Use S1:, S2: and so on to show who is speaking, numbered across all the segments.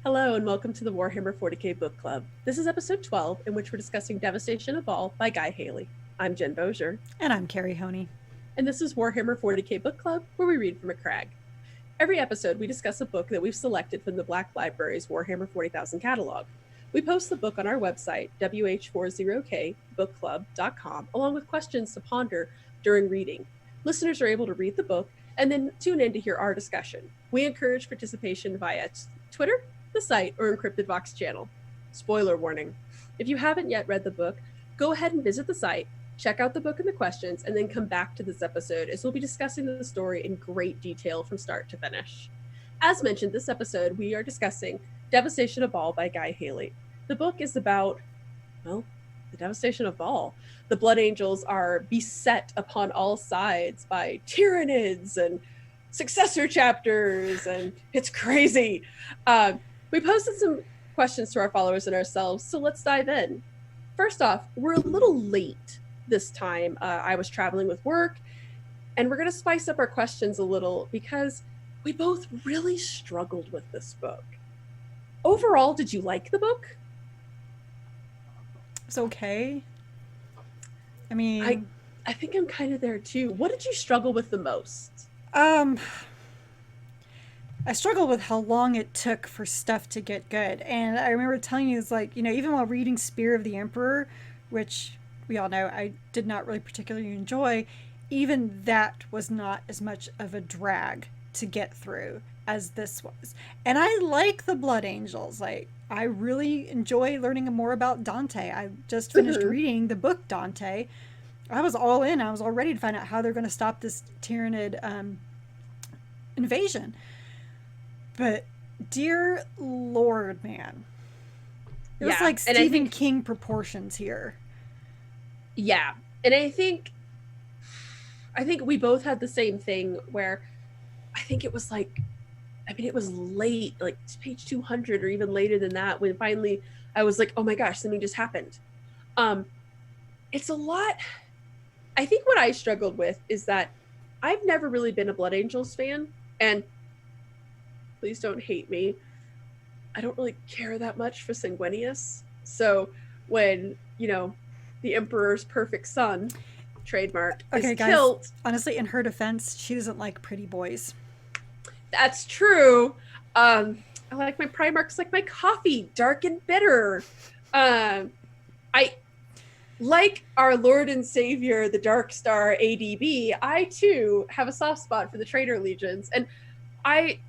S1: Hello and welcome to the Warhammer 40k Book Club. This is episode 12, in which we're discussing Devastation of Baal by Guy Haley. I'm Jen Bozier.
S2: And I'm Carrie Honey.
S1: And this is Warhammer 40k Book Club, where we read from a crag. Every episode, we discuss a book that we've selected from the Black Library's Warhammer 40,000 catalog. We post the book on our website, WH40k bookclub.com, along with questions to ponder during reading. Listeners are able to read the book and then tune in to hear our discussion. We encourage participation via Twitter, the site, or Encrypted Vox channel. Spoiler warning. If you haven't yet read the book, go ahead and visit the site, check out the book and the questions, and then come back to this episode as we'll be discussing the story in great detail from start to finish. As mentioned, this episode we are discussing Devastation of Baal by Guy Haley. The book is about, the devastation of Baal. The Blood Angels are beset upon all sides by Tyranids and Successor chapters, and it's crazy. We posted some questions to our followers and ourselves, so let's dive in. First off, we're a little late this time. I was traveling with work, and we're going to spice up our questions a little because we both really struggled with this book. Overall, did you like the book?
S2: It's okay. I mean,
S1: I think I'm kind of there too. What did you struggle with the most?
S2: I struggled with how long it took for stuff to get good. And I remember telling you, it's like, even while reading Spear of the Emperor, which we all know I did not really particularly enjoy, even that was not as much of a drag to get through as this was. And I like the Blood Angels. I really enjoy learning more about Dante. I just finished reading the book Dante. I was all in. I was all ready to find out how they're going to stop this Tyranid invasion. But dear Lord, man, it was like Stephen King proportions here.
S1: Yeah, and I think we both had the same thing where I think it was it was late, like page 200 or even later than that, when finally I was like, oh my gosh, something just happened. It's a lot. I think what I struggled with is that I've never really been a Blood Angels fan, and please don't hate me, I don't really care that much for Sanguinius. So when, the Emperor's perfect son, trademark, is killed.
S2: Guys, honestly, in her defense, she doesn't like pretty boys.
S1: That's true. I like my Primarchs like my coffee, dark and bitter. I like our Lord and Savior, the Dark Star ADB. I too have a soft spot for the Traitor Legions, and I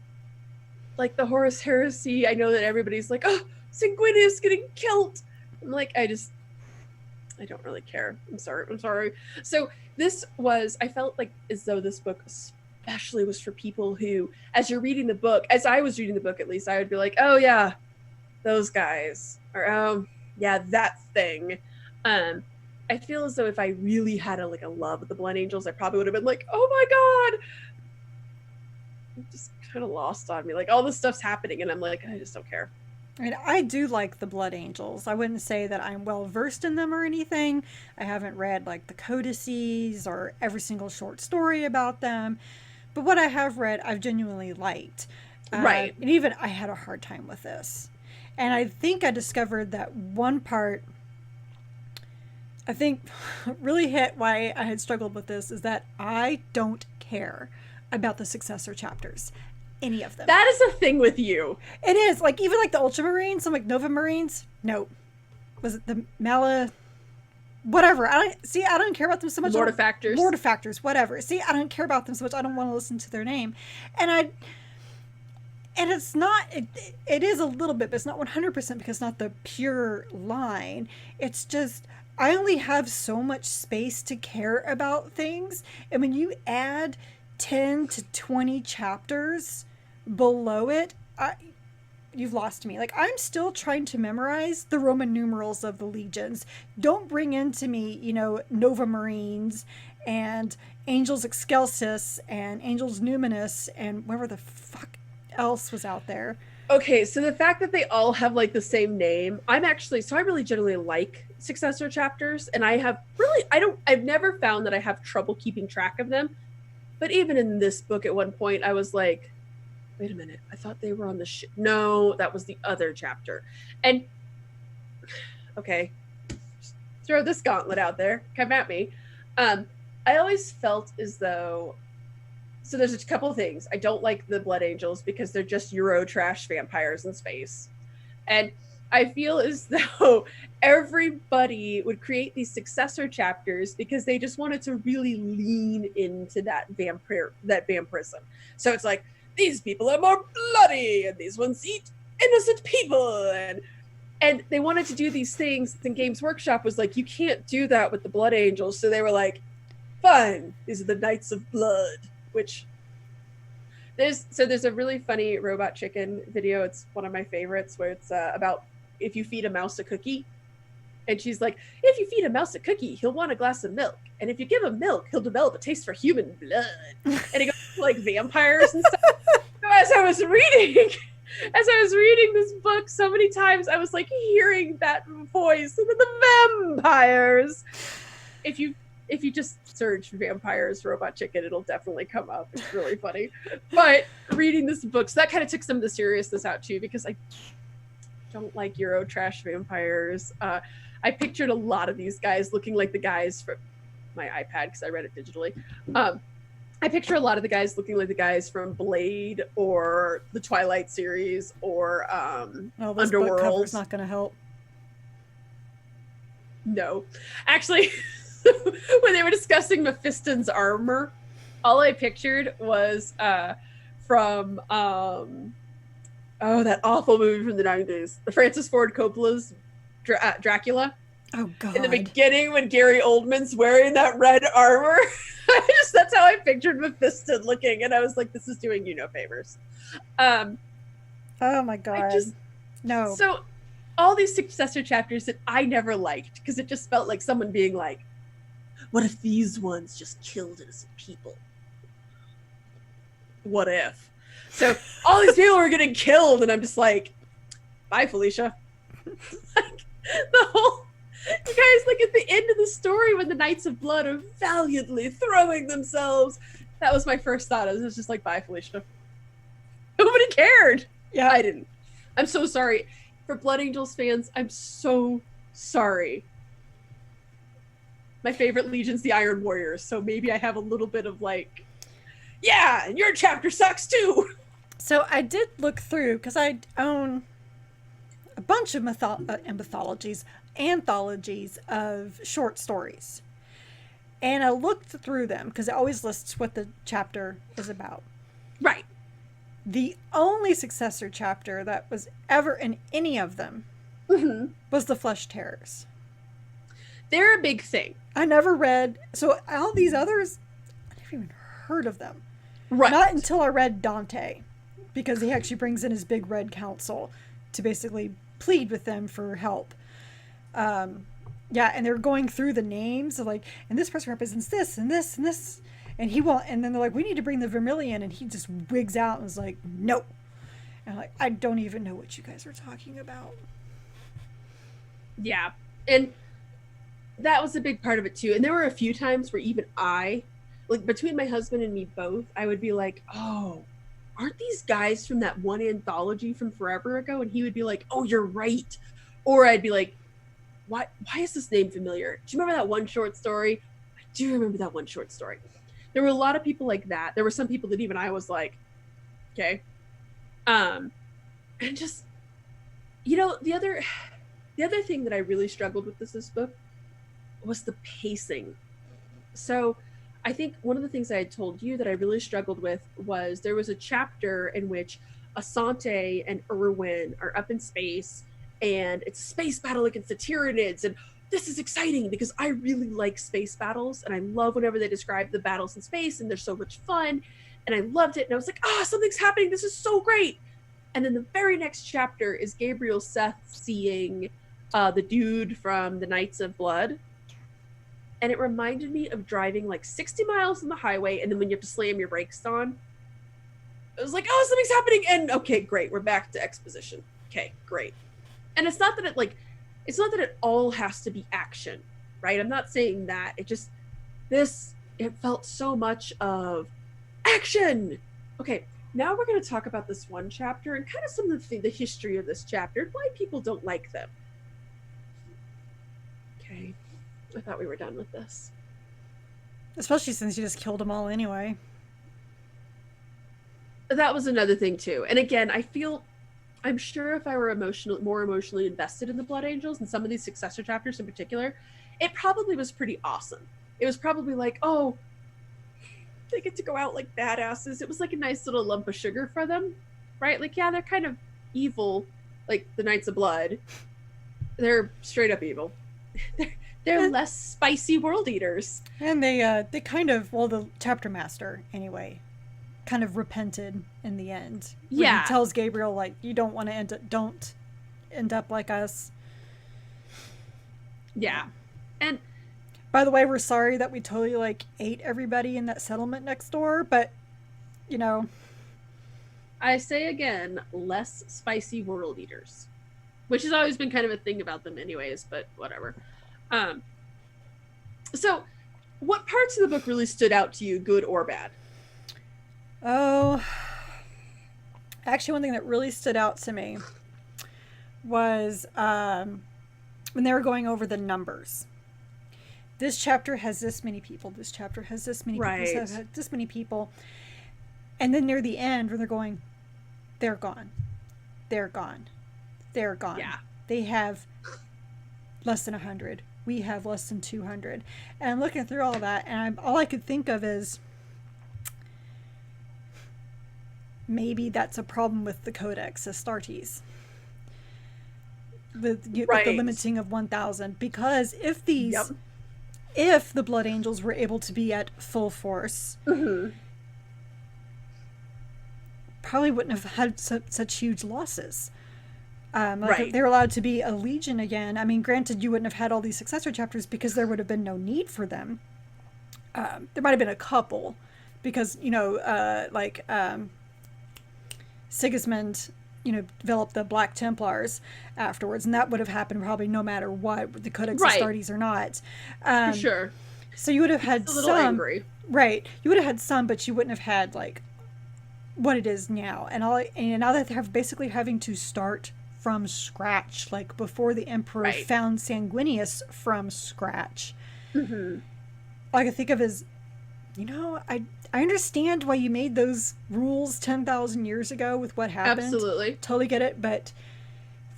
S1: like the Horus Heresy. I know that everybody's like, oh, Sanguinius getting killed. I'm like, I don't really care. I'm sorry. So I felt like as though this book especially was for people who, as you're reading the book, as I was reading the book at least, I would be like, oh yeah, those guys. Or, oh yeah, that thing. I feel as though if I really had a love of the Blood Angels, I probably would have been like, oh my God. Just kind of lost on me. Like, all this stuff's happening, and I'm like, I just don't care.
S2: I mean, I do like the Blood Angels. I wouldn't say that I'm well versed in them or anything. I haven't read the codices or every single short story about them. But what I have read, I've genuinely liked.
S1: Right.
S2: And even I had a hard time with this. And I think I discovered that one part, I think really hit why I had struggled with this, is that I don't care about the Successor chapters. Any of them.
S1: That is a thing with you.
S2: It is. Even the Ultramarines, I'm Nova Marines. No. Was it the Mala? Whatever. I don't care about them so much. Mortifactors, whatever. See, I don't care about them so much. I don't want to listen to their name. And it's not, it is a little bit, but it's not 100% because it's not the pure line. It's just, I only have so much space to care about things. And when you add 10 to 20 chapters below it, you've lost me. I'm still trying to memorize the Roman numerals of the legions. Don't bring into me, Nova Marines and Angels Excelsis and Angels Numinous and whatever the fuck else was out there.
S1: Okay, so the fact that they all have the same name, I really generally like Successor chapters, and I've never found that I have trouble keeping track of them. But even in this book at one point, I was like, wait a minute, I thought they were on the ship. No, that was the other chapter. And okay, just throw this gauntlet out there, come at me. I always felt as though, so there's a couple of things. I don't like the Blood Angels because they're just Euro trash vampires in space. And I feel as though everybody would create these successor chapters because they just wanted to really lean into that vampirism. So it's like, these people are more bloody and these ones eat innocent people, and they wanted to do these things, and Games Workshop was like, you can't do that with the Blood Angels. So they were like, fine, these are the Knights of Blood, which there's a really funny Robot Chicken video. It's one of my favorites, where it's about if you feed a mouse a cookie, and she's like, if you feed a mouse a cookie, he'll want a glass of milk, and if you give him milk, he'll develop a taste for human blood. And it goes to, like, vampires and stuff. So as I was reading this book, so many times I was like hearing that voice, and then the vampires. If you just search vampires Robot Chicken, it'll definitely come up. It's really funny. But reading this book, so that kind of took some of the seriousness out too, because I don't like Euro trash vampires. I pictured a lot of these guys looking like the guys from my iPad, because I read it digitally. I picture a lot of the guys looking like the guys from Blade or the Twilight series or
S2: this
S1: Underworld.
S2: Book cover's not going to help.
S1: No, actually. When they were discussing Mephiston's armor, all I pictured was from that awful movie from the 90s, the Francis Ford Coppola's Dracula.
S2: Oh God!
S1: In the beginning, when Gary Oldman's wearing that red armor, that's how I pictured Mephiston looking, and I was like, "This is doing you no favors."
S2: Oh my God! No.
S1: So, all these successor chapters that I never liked, because it just felt like someone being like, what if these ones just killed innocent people? What if? So all these people were getting killed, and I'm just like, bye, Felicia. Like, the whole, you guys, like, at the end of the story, when the Knights of Blood are valiantly throwing themselves, that was my first thought. I was just like, bye, Felicia. Nobody cared.
S2: Yeah,
S1: I didn't. I'm so sorry. For Blood Angels fans, I'm so sorry. My favorite legion's the Iron Warriors, so maybe I have a little bit of like, yeah, and your chapter sucks too.
S2: So I did look through, because I own a bunch of anthologies of short stories. And I looked through them, because it always lists what the chapter is about.
S1: Right.
S2: The only successor chapter that was ever in any of them was the Flesh Terrors.
S1: They're a big thing.
S2: I never read, so all these others, I never even heard of them.
S1: Right.
S2: Not until I read Dante, because he actually brings in his big red council to basically plead with them for help. And they're going through the names of like, and this person represents this and this and this, and he won't. And then they're like, we need to bring the Vermilion, and he just wigs out and is like, nope. And I'm like, I don't even know what you guys are talking about.
S1: Yeah, and that was a big part of it too. And there were a few times where even I, like, between my husband and me both, I would be like, oh, aren't these guys from that one anthology from forever ago? And he would be like, oh, you're right. Or I'd be like, why is this name familiar? Do you remember that one short story? I do remember that one short story. There were a lot of people like that. There were some people that even I was like, okay. And just, you know, the other thing that I really struggled with this book was the pacing. So I think one of the things I had told you that I really struggled with was there was a chapter in which Asante and Irwin are up in space, and it's a space battle against the Tyranids, and this is exciting because I really like space battles, and I love whenever they describe the battles in space, and they're so much fun, and I loved it, and I was like, something's happening, this is so great. And then the very next chapter is Gabriel Seth seeing the dude from the Knights of Blood, and it reminded me of driving like 60 miles on the highway, and then when you have to slam your brakes on, it was like, something's happening, and okay, great, we're back to exposition. Okay, great. And it's not that it all has to be action, right? I'm not saying that. It felt so much of action. Okay, now we're going to talk about this one chapter and kind of some of the history of this chapter and why people don't like them. Okay. I thought we were done with this.
S2: Especially since you just killed them all anyway.
S1: That was another thing too. And again, I'm sure if I were more emotionally invested in the Blood Angels and some of these Successor chapters in particular, it probably was pretty awesome. It was probably like, oh, they get to go out like badasses. It was like a nice little lump of sugar for them, right? Like, yeah, they're kind of evil, like the Knights of Blood. They're straight up evil. They're less spicy world eaters.
S2: And they kind of, well, the chapter master anyway, kind of repented in the end.
S1: Yeah.
S2: He tells Gabriel, like, you don't want to don't end up like us.
S1: Yeah. And
S2: by the way, we're sorry that we totally like ate everybody in that settlement next door, but you know,
S1: I say again, less spicy world eaters, which has always been kind of a thing about them anyways, but whatever. So what parts of the book really stood out to you, good or bad?
S2: Oh, actually one thing that really stood out to me was when they were going over the numbers. This chapter has this many people. This chapter has this many people. This has this many people. And then near the end, when they're going, they're gone. They're gone. They're gone.
S1: Yeah.
S2: They have less than 100. We have less than 200. And I'm looking through all that, and all I could think of is maybe that's a problem with the Codex Astartes. With the limiting of 1,000. Because if these...
S1: Yep.
S2: If the Blood Angels were able to be at full force, probably wouldn't have had such huge losses. If they were allowed to be a legion again, I mean, granted, you wouldn't have had all these Successor chapters because there would have been no need for them. There might have been a couple, because, Sigismund, developed the Black Templars afterwards, and that would have happened probably no matter what, the Codex Astartes or not.
S1: For sure.
S2: So you would have had some.
S1: Angry.
S2: Right. You would have had some, but you wouldn't have had, like, what it is now. And now that they're basically having to start from scratch, like before the Emperor found Sanguinius from scratch. All I can think of is, I understand why you made those rules 10,000 years ago with what happened.
S1: Absolutely.
S2: Totally get it. But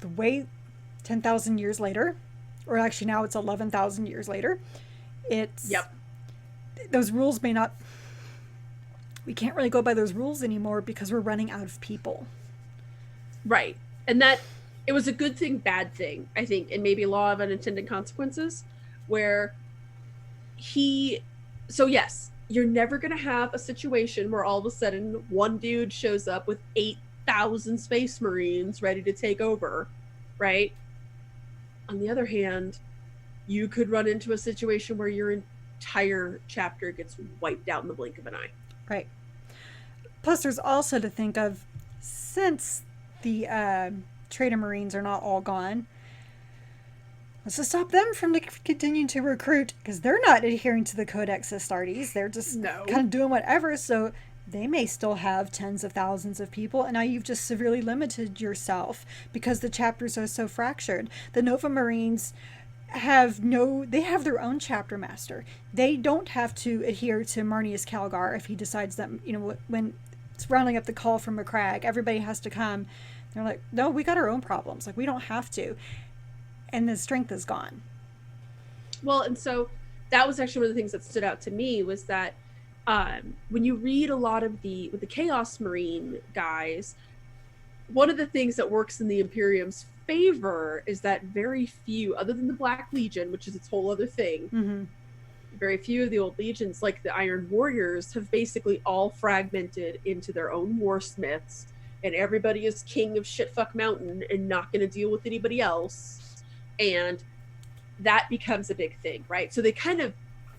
S2: the way 10,000 years later, or actually now it's 11,000 years later, those rules may not, we can't really go by those rules anymore because we're running out of people. Right.
S1: And that, it was a good thing, bad thing, I think, and maybe law of unintended consequences, where so yes, you're never going to have a situation where all of a sudden one dude shows up with 8,000 Space Marines ready to take over, right? On the other hand, you could run into a situation where your entire chapter gets wiped out in the blink of an eye.
S2: Right. Plus, there's also to think of, since the Traitor Marines are not all gone, let's just stop them from continuing to recruit, because they're not adhering to the Codex Astartes. They're just kind of doing whatever, so they may still have tens of thousands of people, and now you've just severely limited yourself because the chapters are so fractured. The Nova Marines have their own chapter master. They don't have to adhere to Marnius Calgar if he decides that, when it's rounding up the call from McCragg, everybody has to come. They're like, no, we got our own problems. Like, we don't have to. And the strength is gone.
S1: Well, and so that was actually one of the things that stood out to me was that when you read a lot of with the Chaos Marine guys, one of the things that works in the Imperium's favor is that very few, other than the Black Legion, which is its whole other thing, very few of the old legions, like the Iron Warriors, have basically all fragmented into their own war smiths, and everybody is king of shitfuck mountain and not going to deal with anybody else. And that becomes a big thing, right? So they kind of,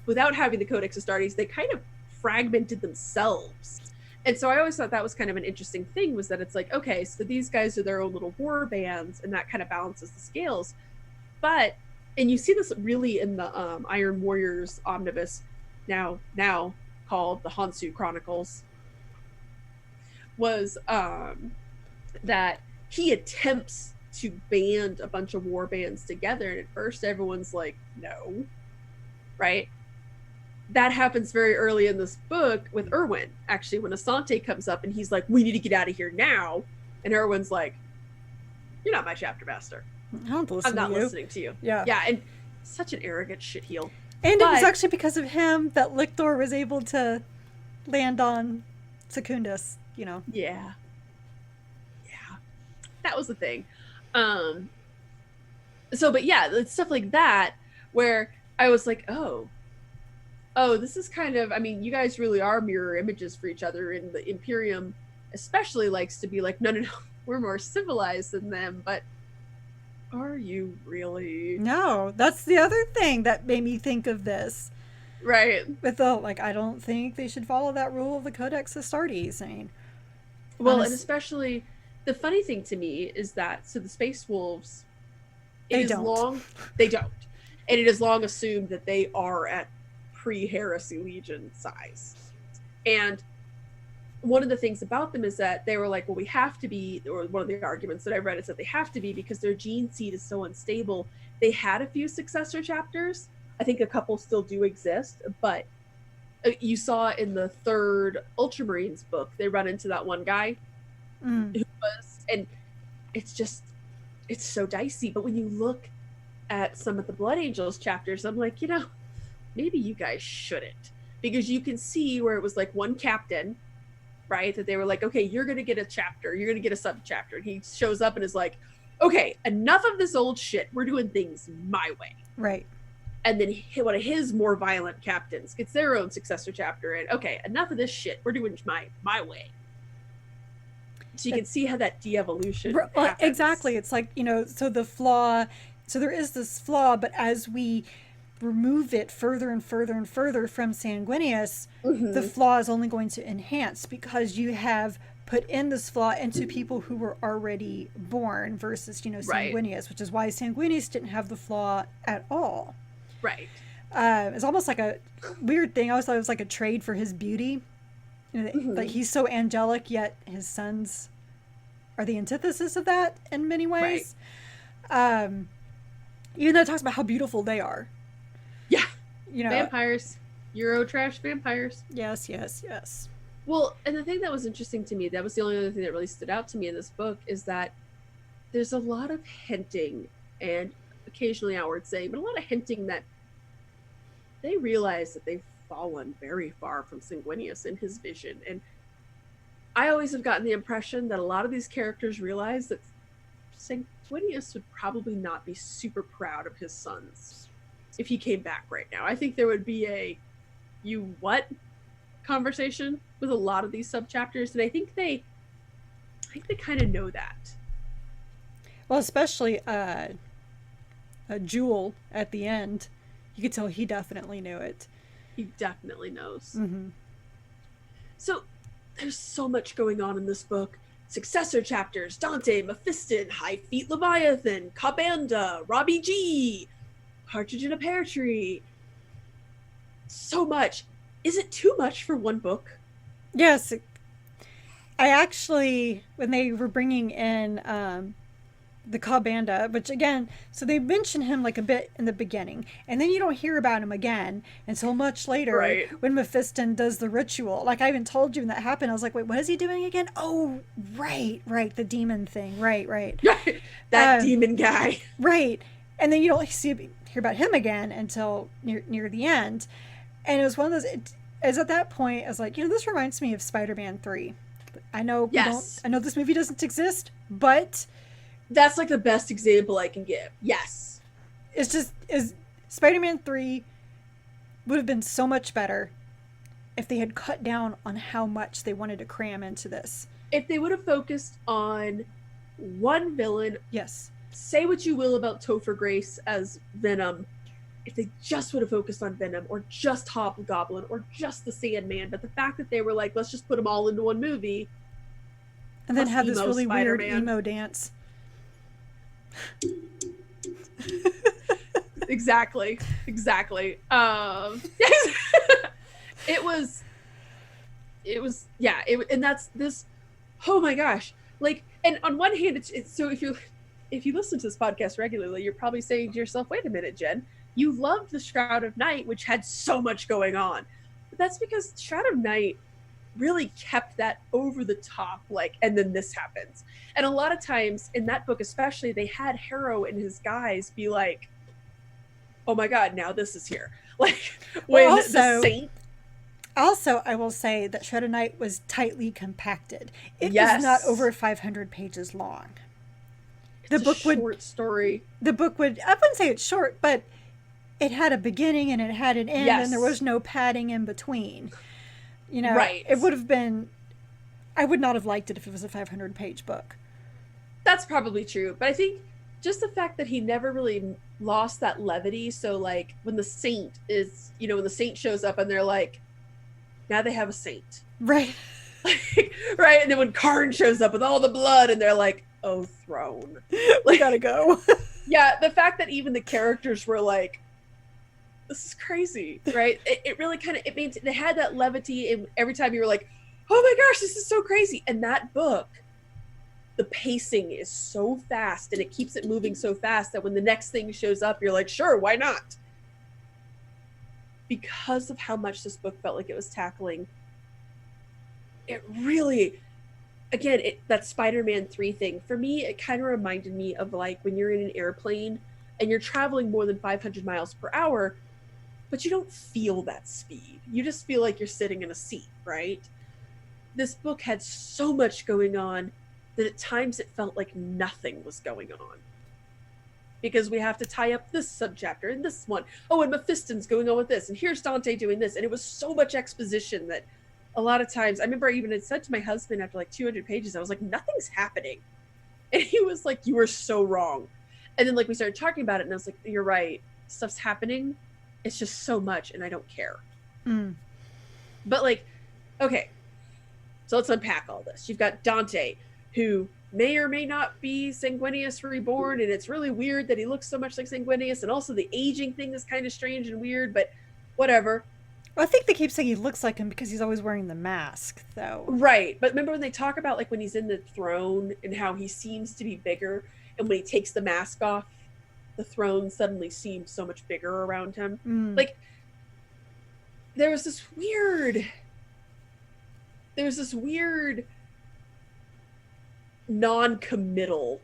S1: without having the Codex Astartes, they kind of fragmented themselves. And so I always thought that was kind of an interesting thing, was that it's like, okay, so these guys are their own little war bands, and that kind of balances the scales. But, and you see this really in the Iron Warriors omnibus, now called the Hansu Chronicles, was that he attempts to band a bunch of war bands together, and at first everyone's like, no, right? That happens very early in this book with Erwin, actually, when Asante comes up and he's like, we need to get out of here now, and Erwin's like, you're not my chapter master. I'm not listening to you. Yeah, and such an arrogant shitheel.
S2: And it was actually because of him that Lictor was able to land on Secundus, you know.
S1: Yeah. That was the thing. But yeah, it's stuff like that where I was like, oh, this is kind of, I mean, you guys really are mirror images for each other, and the Imperium especially likes to be like, no, we're more civilized than them, but are you really?
S2: No, that's the other thing that made me think of this.
S1: Right.
S2: With the, like, I don't think they should follow that rule of the Codex Astartes.
S1: Well, and especially, the funny thing to me is that, so the Space Wolves, they don't. And it is long assumed that they are at pre-Heresy Legion size. And one of the things about them is that they were like, well, we have to be, or one of the arguments that I read is that they have to be because their gene seed is so unstable. They had a few successor chapters. I think a couple still do exist, but you saw in the third Ultramarines book, they run into that one guy who was, and it's so dicey. But when you look at some of the Blood Angels chapters, I'm like, maybe you guys shouldn't, because you can see where it was like one captain, right, that they were like, okay, you're gonna get a chapter, you're gonna get a sub chapter, and he shows up and is like, okay, enough of this old shit, we're doing things my way,
S2: right?
S1: And then one of his more violent captains gets their own successor chapter, and okay, enough of this shit, we're doing my way. So you can see how that de-evolution happens.
S2: Exactly. It's like, so there is this flaw, but as we remove it further and further and further from Sanguinius, the flaw is only going to enhance, because you have put in this flaw into people who were already born versus, Sanguinius, which is why Sanguinius didn't have the flaw at all.
S1: Right.
S2: It's almost like a weird thing. I always thought it was like a trade for his beauty. Like, he's so angelic, yet his sons are the antithesis of that in many ways. Right. Even though it talks about how beautiful they are.
S1: Yeah. Vampires. Eurotrash vampires.
S2: Yes.
S1: Well, and the thing that was interesting to me, that was the only other thing that really stood out to me in this book, is that there's a lot of hinting, and occasionally outward saying, but a lot of hinting that they realize that they've fallen very far from Sanguinius in his vision. And I always have gotten the impression that a lot of these characters realize that Sanguinius would probably not be super proud of his sons if he came back right now. I think there would be a "you what" conversation with a lot of these subchapters, and I think they kind of know that.
S2: Well, especially a Jewel at the end, you could tell he definitely knew it.
S1: He definitely knows. So there's so much going on in this book. Successor chapters: Dante, Mephiston, High Feet Leviathan, Kabandha, Robbie G, Partridge in a Pear Tree. So much. Is it too much for one book?
S2: Yes. I actually, when they were bringing in the Kabandha, which again, so they mention him like a bit in the beginning, and then you don't hear about him again until much later, right, when Mephiston does the ritual. Like, I even told you when that happened, I was like, wait, what is he doing again? Oh, right, the demon thing. Right.
S1: That demon guy.
S2: Right. And then you don't hear about him again until near the end. And it was one of those, as at that point, I was like, this reminds me of Spider-Man 3. I know I know this movie doesn't exist, but
S1: that's like the best example I can give. Yes.
S2: It's just, Spider-Man 3 would have been so much better if they had cut down on how much they wanted to cram into this.
S1: If they would have focused on one villain.
S2: Yes.
S1: Say what you will about Topher Grace as Venom. If they just would have focused on Venom, or just Hobgoblin, or just the Sandman, but the fact that they were like, let's just put them all into one movie.
S2: And then have this really weird emo dance.
S1: Exactly. It was and that's this. oh my gosh. Like, and on one hand, it's so if you listen to this podcast regularly, you're probably saying to yourself, wait a minute, Jen, you loved the Shroud of Night, which had so much going on. But that's because Shroud of Night really kept that over the top, like, and then this happens. And a lot of times in that book especially, they had Harrow and his guys be like, oh my god, now this is here. Like, when the Saint...
S2: Also, I will say that Shroud of Night was tightly compacted. It was not over 500 pages long.
S1: It's a short story.
S2: The book would, I wouldn't say it's short, but it had a beginning and it had an end, and there was no padding in between. You know, it would have been, I would not have liked it if it was a 500-page book.
S1: That's probably true. But I think just the fact that he never really lost that levity. So, like, when the Saint is, you know, when the Saint shows up and they're like, now they have a Saint.
S2: Right.
S1: Right? And then when Karn shows up with all the blood and they're like, oh, throne.
S2: We gotta go.
S1: Yeah, the fact that even the characters were like, this is crazy, right? It really kind of, it means they had that levity, and every time you were like, oh my gosh, this is so crazy. And that book, the pacing is so fast and it keeps it moving so fast that when the next thing shows up, you're like, sure, why not? Because of how much this book felt like it was tackling, it really, again, that Spider-Man 3 thing, for me, it kind of reminded me of like when you're in an airplane and you're traveling more than 500 miles per hour, but you don't feel that speed. You just feel like you're sitting in a seat, right? This book had so much going on that at times it felt like nothing was going on. Because we have to tie up this subchapter and this one. Oh, and Mephiston's going on with this, and here's Dante doing this. And it was so much exposition that a lot of times, I remember I even had said to my husband after like 200 pages, I was like, nothing's happening. And he was like, you were so wrong. And then like we started talking about it, and I was like, you're right. Stuff's happening. It's just so much, and I don't care. But like, okay, so let's unpack all this. You've got Dante, who may or may not be Sanguinius reborn, and it's really weird that he looks so much like Sanguinius, and also the aging thing is kind of strange and weird, but whatever.
S2: Well, I think they keep saying he looks like him because he's always wearing the mask, though.
S1: Right, but remember when they talk about like when he's in the throne and how he seems to be bigger, and when he takes the mask off, the throne suddenly seems so much bigger around him. Like, there was this weird non-committalness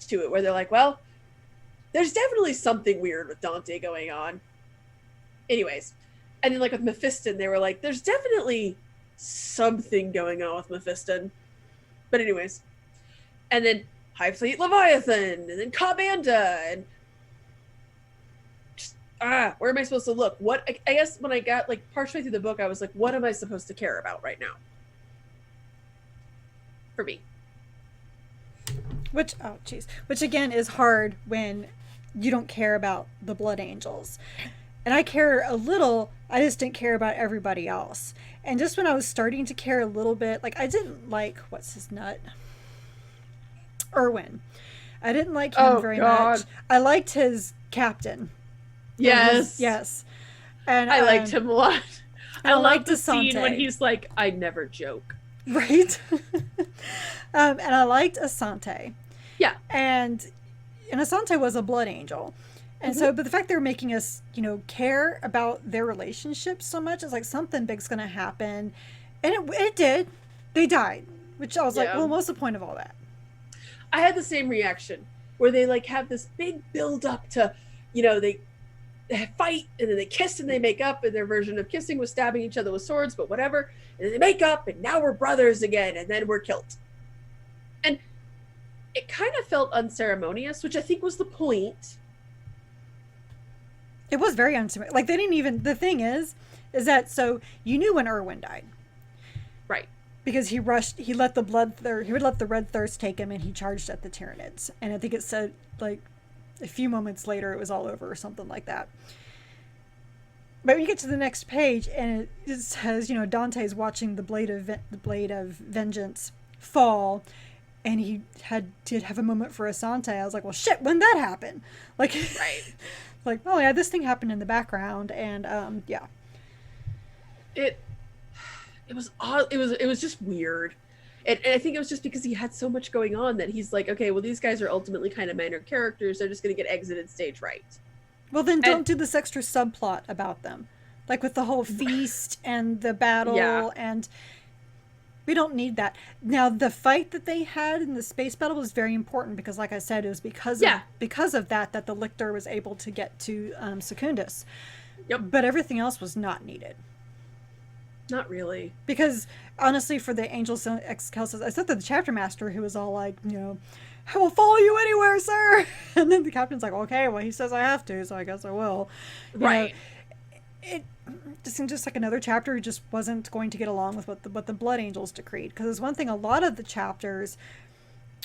S1: to it, where they're like, well, there's definitely something weird with Dante going on. Anyways, and then like with Mephiston, they were like, there's definitely something going on with Mephiston. But anyways, and then High Fleet Leviathan, and then Kabandha, and just, where am I supposed to look? What, I guess when I got like partially through the book, I was like, what am I supposed to care about right now? For me.
S2: Which again is hard when you don't care about the Blood Angels. And I care a little, I just didn't care about everybody else. And just when I was starting to care a little bit, like I didn't like, what's his nut? Erwin. I didn't like him very much. I liked his captain.
S1: Yes.
S2: Yes. And
S1: I liked him a lot. I liked the
S2: Asante.
S1: scene when he's like, I never joke.
S2: Right? And I liked Asante.
S1: Yeah.
S2: And Asante was a Blood Angel. And so, but the fact they were making us, you know, care about their relationship so much, it's like something big's going to happen. And it did. They died. Which I was like, well, what's the point of all that?
S1: I had the same reaction where they like have this big build up to, you know, they fight and then they kiss and they make up, and their version of kissing was stabbing each other with swords, but whatever. And they make up and now we're brothers again, and then we're killed. And it kind of felt unceremonious, which I think was the point.
S2: It was very unceremonious. Like they didn't even, the thing is that, so you knew when Erwin died.
S1: Right.
S2: Because he let the red thirst take him, and he charged at the Tyranids. And I think it said, like, a few moments later it was all over or something like that. But when you get to the next page, and it says, you know, Dante's watching the blade of vengeance fall, and he did have a moment for Asante. I was like, well, shit, when that happen? Like,
S1: right.
S2: Like, oh yeah, this thing happened in the background, and yeah.
S1: It was odd. It was just weird. And I think it was just because he had so much going on that he's like, okay, well, these guys are ultimately kind of minor characters. They're just going to get exited stage right.
S2: Well, then don't do this extra subplot about them. Like with the whole feast and the battle, and we don't need that. Now, the fight that they had in the space battle was very important because, like I said, it was because of that the lictor was able to get to Secundus.
S1: Yep.
S2: But everything else was not needed.
S1: Not really.
S2: Because, honestly, for the Angels and Excelsis, I said that the chapter master, who was all like, I will follow you anywhere, sir. And then the captain's like, okay, well, he says I have to, so I guess I will.
S1: Right.
S2: It just seemed just like another chapter who just wasn't going to get along with what the Blood Angels decreed. Because there's one thing a lot of the chapters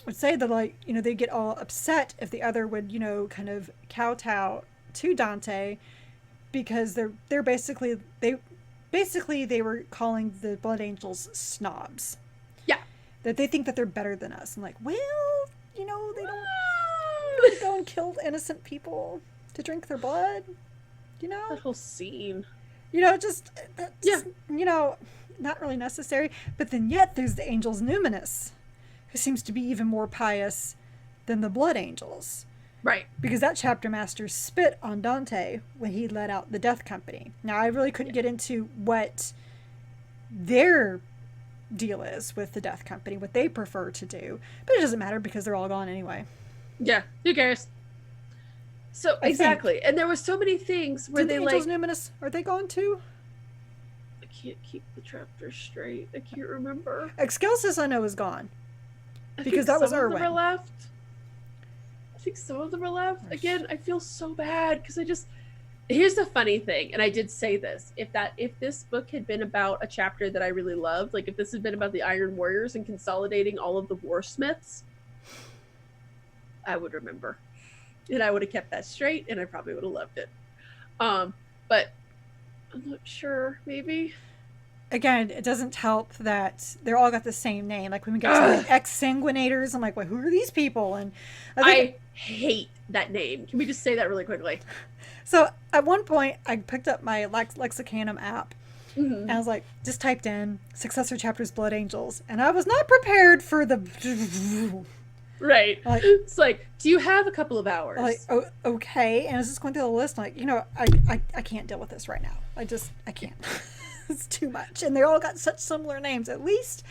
S2: would say that, like, they get all upset if the other would, kind of kowtow to Dante, because they're basically they were calling the Blood Angels snobs.
S1: Yeah.
S2: That they think that they're better than us. And like, well, they don't really go and kill innocent people to drink their blood.
S1: That whole scene.
S2: Just, not really necessary. But then yet there's the Angels Numinous, who seems to be even more pious than the Blood Angels.
S1: Right.
S2: Because that chapter master spit on Dante when he let out the Death Company. Now, I really couldn't get into what their deal is with the Death Company, what they prefer to do. But it doesn't matter because they're all gone anyway.
S1: Yeah, who cares? So, exactly. And there were so many things where
S2: the Angels Numinous, are they gone too?
S1: I can't keep the chapter straight. I can't remember.
S2: Excelsis, I know, is gone. Because that was Irwin.
S1: I think some of them are left. Again, I feel so bad because here's the funny thing, and I did say this, if this book had been about a chapter that I really loved, like if this had been about the Iron Warriors and consolidating all of the warsmiths, I would remember. And I would have kept that straight, and I probably would have loved it. But I'm not sure, maybe.
S2: Again, it doesn't help that they're all got the same name. Like when we get to the ex-sanguinators, I'm like, well, who are these people? And
S1: I hate that name. Can we just say that really quickly?
S2: So at one point, I picked up my Lexicanum app, and I was like, just typed in Successor Chapters Blood Angels, and I was not prepared for the...
S1: Right. It's like, do you have a couple of hours?
S2: Like, okay. And I was just going through the list, like, I can't deal with this right now. I can't. It's too much. And they all got such similar names. At least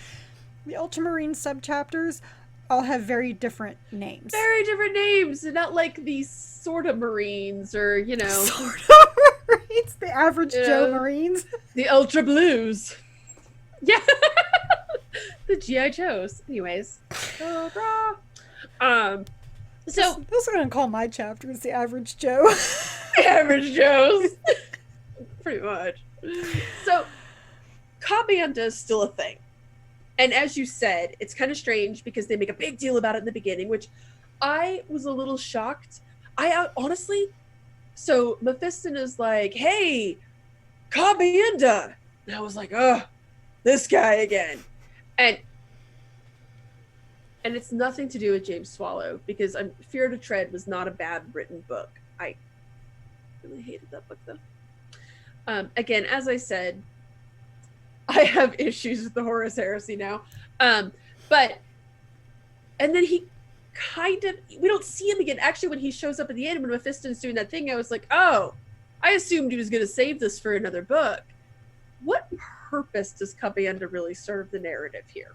S2: the Ultramarine subchapters all have very different names.
S1: Very different names. And not like these sort of Marines or,
S2: Sort of Marines. The average Joe Marines.
S1: The Ultra Blues. Yeah. The G.I. Joes. Anyways. So
S2: that's what I'm going to call my chapters, the average Joe.
S1: The average Joes. Pretty much. So, Kabandha is still a thing. And as you said, it's kind of strange because they make a big deal about it in the beginning, which I was a little shocked. Honestly, so Mephiston is like, hey, Kabandha. And I was like, this guy again. And it's nothing to do with James Swallow, because Fear to Tread was not a bad written book. I really hated that book, though. Again, as I said, I have issues with the Horus Heresy now. And then he we don't see him again. Actually, when he shows up at the end, when Mephiston's doing that thing, I was like, oh, I assumed he was going to save this for another book. What purpose does Kabandha really serve the narrative here?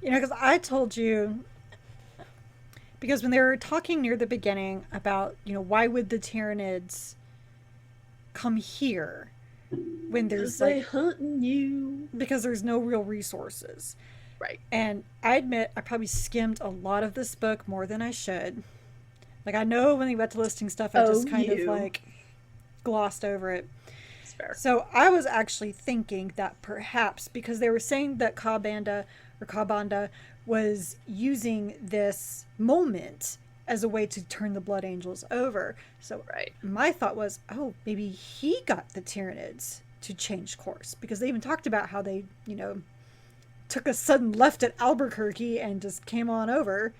S2: Because I told you, because when they were talking near the beginning about, why would the Tyranids come here when there's
S1: hunting you?
S2: Because there's no real resources.
S1: Right.
S2: And I admit I probably skimmed a lot of this book more than I should. Like, I know when they got to listing stuff, I just kind of glossed over it.
S1: It's fair.
S2: So I was actually thinking that perhaps because they were saying that Kabandha was using this moment as a way to turn the Blood Angels over. So my thought was, maybe he got the Tyranids to change course, because they even talked about how they, took a sudden left at Albuquerque and just came on over.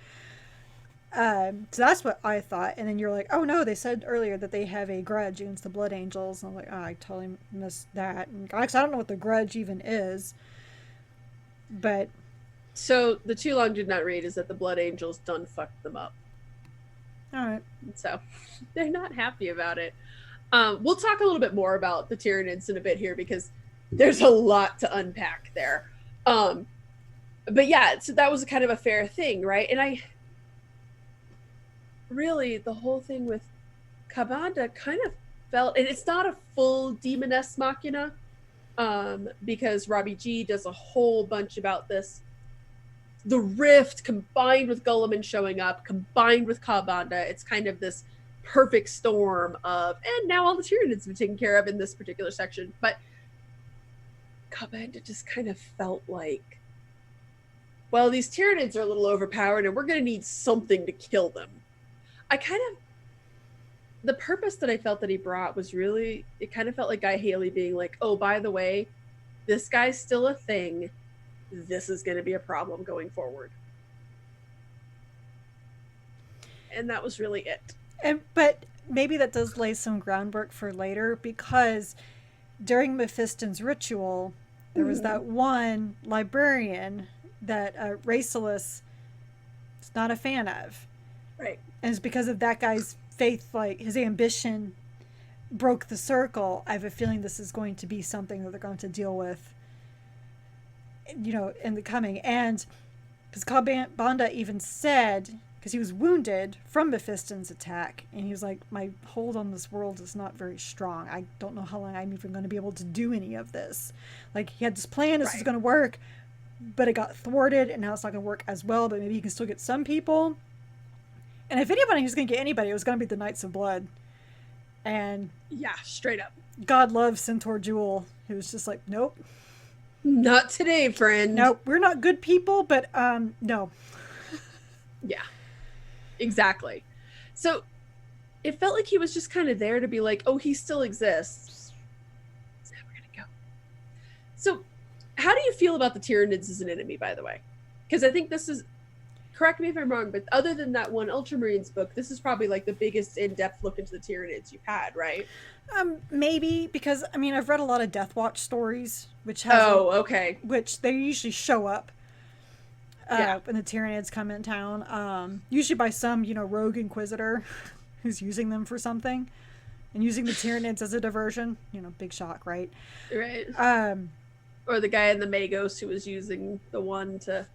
S2: So that's what I thought. And then you're like, oh no, they said earlier that they have a grudge against the Blood Angels. And I'm like, I totally missed that. And actually, I don't know what the grudge even is. But
S1: so the too long did not read is that the Blood Angels done fucked them up.
S2: All right.
S1: So they're not happy about it. We'll talk a little bit more about the Tyranids in a bit here because there's a lot to unpack there. But yeah, so that was kind of a fair thing, right? And I really, the whole thing with Kabandha kind of felt, and it's not a full demoness machina, because Robbie G does a whole bunch about this. The rift combined with Guilliman showing up, combined with Kabandha, it's kind of this perfect storm of, and now all the Tyranids have been taken care of in this particular section. But Kabandha just kind of felt like, well, these Tyranids are a little overpowered and we're going to need something to kill them. The purpose that I felt that he brought was really, it kind of felt like Guy Haley being like, oh, by the way, this guy's still a thing. This is going to be a problem going forward. And that was really it.
S2: But maybe that does lay some groundwork for later, because during Mephiston's ritual, there was that one librarian that Racilis is not a fan of.
S1: Right.
S2: And it's because of that guy's faith, like his ambition broke the circle. I have a feeling this is going to be something that they're going to deal with, you know, in the coming. And because Kabandha even said, because he was wounded from Mephiston's attack, and he was like, my hold on this world is not very strong. I don't know how long I'm even going to be able to do any of this. Like, he had this plan, this is going to work, but it got thwarted, and now it's not going to work as well, but maybe he can still get some people. And if anybody was going to get anybody, it was going to be the Knights of Blood. And
S1: yeah, straight up.
S2: God loves Centaur Jewel, who was just like, nope.
S1: Not today, friend.
S2: Nope, we're not good people, but no.
S1: Yeah, exactly. So it felt like he was just kind of there to be like, oh, he still exists. Now we're going to go. So how do you feel about the Tyranids as an enemy, by the way? Because I think this is, correct me if I'm wrong, but other than that one Ultramarines book, this is probably like the biggest in-depth look into the Tyranids you've had, right?
S2: Maybe, because I mean, I've read a lot of Death Watch stories, which have which they usually show up when the Tyranids come in town, usually by some, you know, rogue inquisitor who's using them for something, and using the Tyranids as a diversion. You know, big shock, right?
S1: Right. Or the guy in the Magos who was using the one to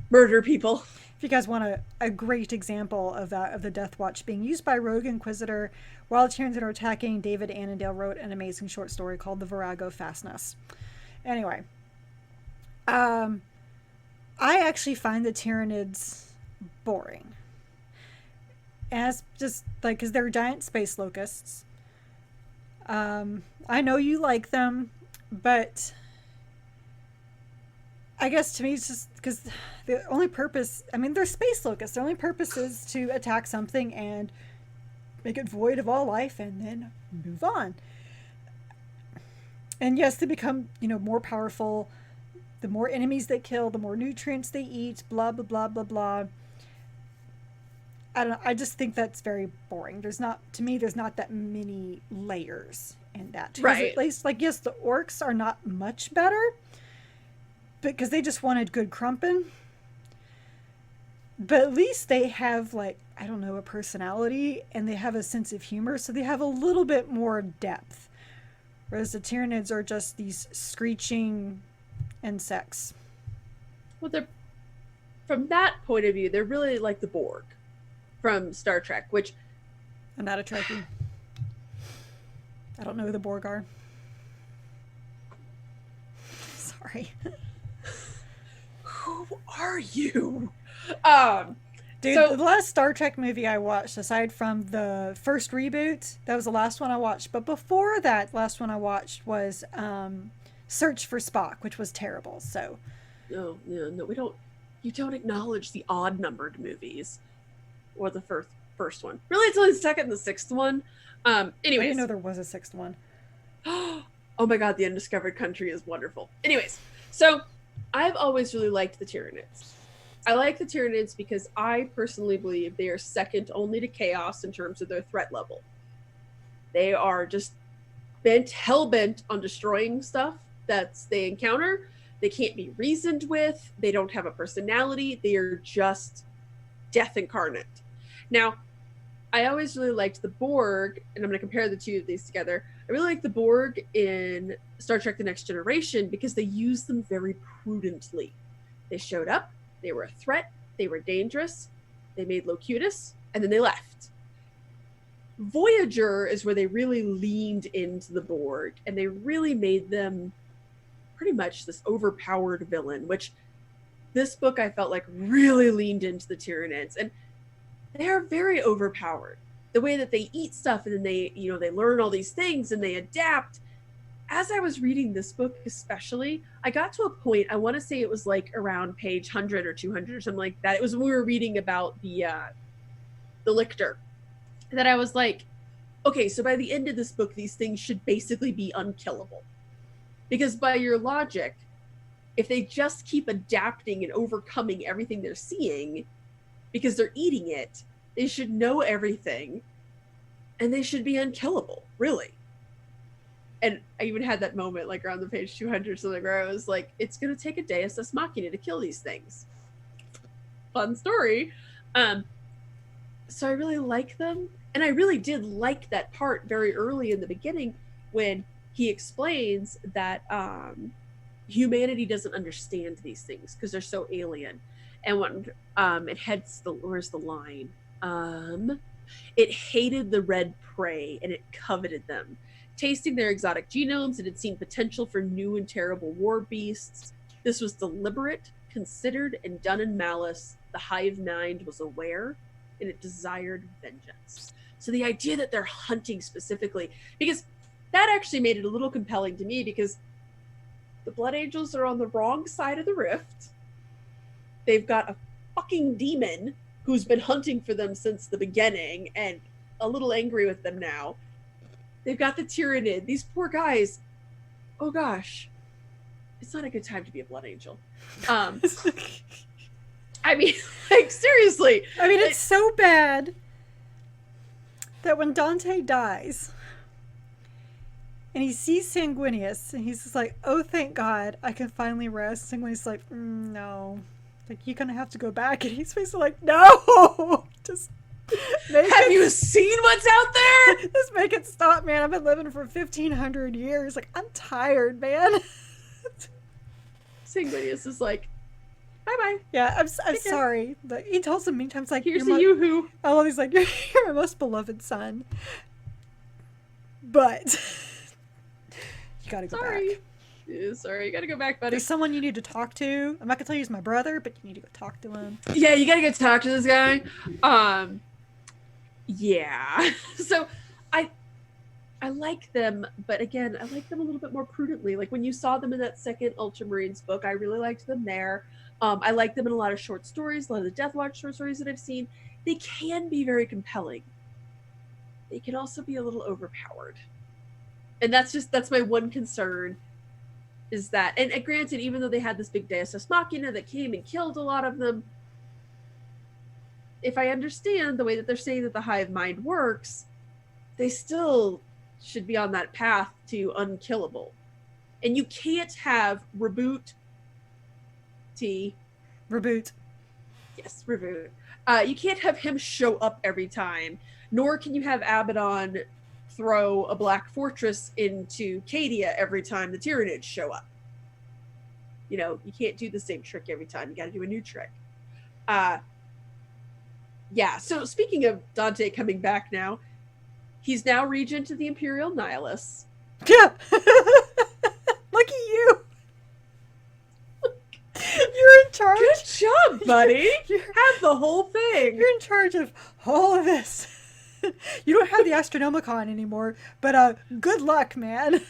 S1: murder people.
S2: If you guys want a great example of that, of the Death Watch being used by Rogue Inquisitor while Tyranids are attacking, David Annandale wrote an amazing short story called The Virago Fastness. Anyway, I actually find the Tyranids boring. As just like, because they're giant space locusts. I know you like them, but I guess to me it's just because the only purpose, I mean, they're space locusts. Their only purpose is to attack something and make it void of all life and then move on. And yes, they become, you know, more powerful. The more enemies they kill, the more nutrients they eat, blah, blah, blah, blah, blah. I don't know. I just think that's very boring. There's not that many layers in that.
S1: Right.
S2: At least, like, yes, the orcs are not much better, because they just wanted good crumpin'. But at least they have, like, I don't know, a personality, and they have a sense of humor, so they have a little bit more depth. Whereas the Tyranids are just these screeching insects.
S1: Well, they're, from that point of view, they're really like the Borg from Star Trek, which...
S2: I'm not a Trekkie. I don't know who the Borg are. Sorry.
S1: Who are you?
S2: Dude, so, the last Star Trek movie I watched, aside from the first reboot, that was the last one I watched. But before that, last one I watched was Search for Spock, which was terrible. So,
S1: no, we don't. You don't acknowledge the odd-numbered movies, or the first one. Really, it's only the second and the sixth one. Anyways,
S2: I didn't know there was a sixth one.
S1: Oh my god, the Undiscovered Country is wonderful. Anyways, so I've always really liked the Tyranids. I like the Tyranids because I personally believe they are second only to Chaos in terms of their threat level. They are just hell-bent on destroying stuff that they encounter. They can't be reasoned with. They don't have a personality. They are just death incarnate. Now, I always really liked the Borg, and I'm going to compare the two of these together. I really like the Borg in Star Trek The Next Generation because they used them very prudently. They showed up, they were a threat, they were dangerous, they made Locutus, and then they left. Voyager is where they really leaned into the Borg, and they really made them pretty much this overpowered villain, which this book I felt like really leaned into the Tyranids. And they are very overpowered. The way that they eat stuff and then they learn all these things and they adapt. As I was reading this book especially, I got to a point, I want to say it was like around page 100 or 200 or something like that. It was when we were reading about the lictor. That I was like, okay, so by the end of this book, these things should basically be unkillable. Because by your logic, if they just keep adapting and overcoming everything they're seeing, because they're eating it, they should know everything, and they should be unkillable, really. And I even had that moment, like around the page 200 or something, where I was like, it's going to take a Deus Machina to kill these things. Fun story. So I really like them, and I really did like that part very early in the beginning when he explains that humanity doesn't understand these things because they're so alien. And when it heads where's the line? It hated the red prey and it coveted them. Tasting their exotic genomes, it had seen potential for new and terrible war beasts. This was deliberate, considered, and done in malice. The hive mind was aware, and it desired vengeance. So the idea that they're hunting specifically, because that actually made it a little compelling to me, because the Blood Angels are on the wrong side of the rift. They've got a fucking demon who's been hunting for them since the beginning and a little angry with them now. They've got the Tyranid. These poor guys. Oh gosh. It's not a good time to be a Blood Angel. I mean, like, seriously.
S2: I mean, it's so bad that when Dante dies and he sees Sanguinius and he's just like, oh, thank God, I can finally rest. Sanguinius is like, no. Like, you're going to have to go back. And he's basically like, no! Just
S1: have you seen what's out there?
S2: Just make it stop, man. I've been living for 1,500 years. Like, I'm tired, man.
S1: Sanguinius is like, bye-bye.
S2: Yeah, I'm sorry. Like, he tells him many times, like,
S1: here's the yoo-hoo.
S2: Oh, he's like, you're my most beloved son. But you gotta go back.
S1: Sorry, you gotta go back, buddy.
S2: There's someone you need to talk to. I'm not gonna tell you he's my brother, but you need to go talk to him.
S1: Yeah, you gotta go talk to this guy. Yeah. So I like them, but again, I like them a little bit more prudently. Like when you saw them in that second Ultramarines book, I really liked them there. I like them in a lot of short stories, a lot of the Death Watch short stories that I've seen. They can be very compelling. They can also be a little overpowered. And that's my one concern. Is that, and granted, even though they had this big Deus Ex Machina that came and killed a lot of them, if I understand the way that they're saying that the hive mind works, they still should be on that path to unkillable. And you can't have Reboot. Yes, Reboot. You can't have him show up every time, nor can you have Abaddon throw a black fortress into Cadia every time the Tyranids show up. You know, you can't do the same trick every time. You got to do a new trick. Yeah, so speaking of Dante coming back now, he's now regent of the Imperium Nihilus.
S2: Yeah. Look at you. You're in charge.
S1: Good job, buddy. Have the whole thing.
S2: You're in charge of all of this. You don't have the Astronomicon anymore, but good luck, man.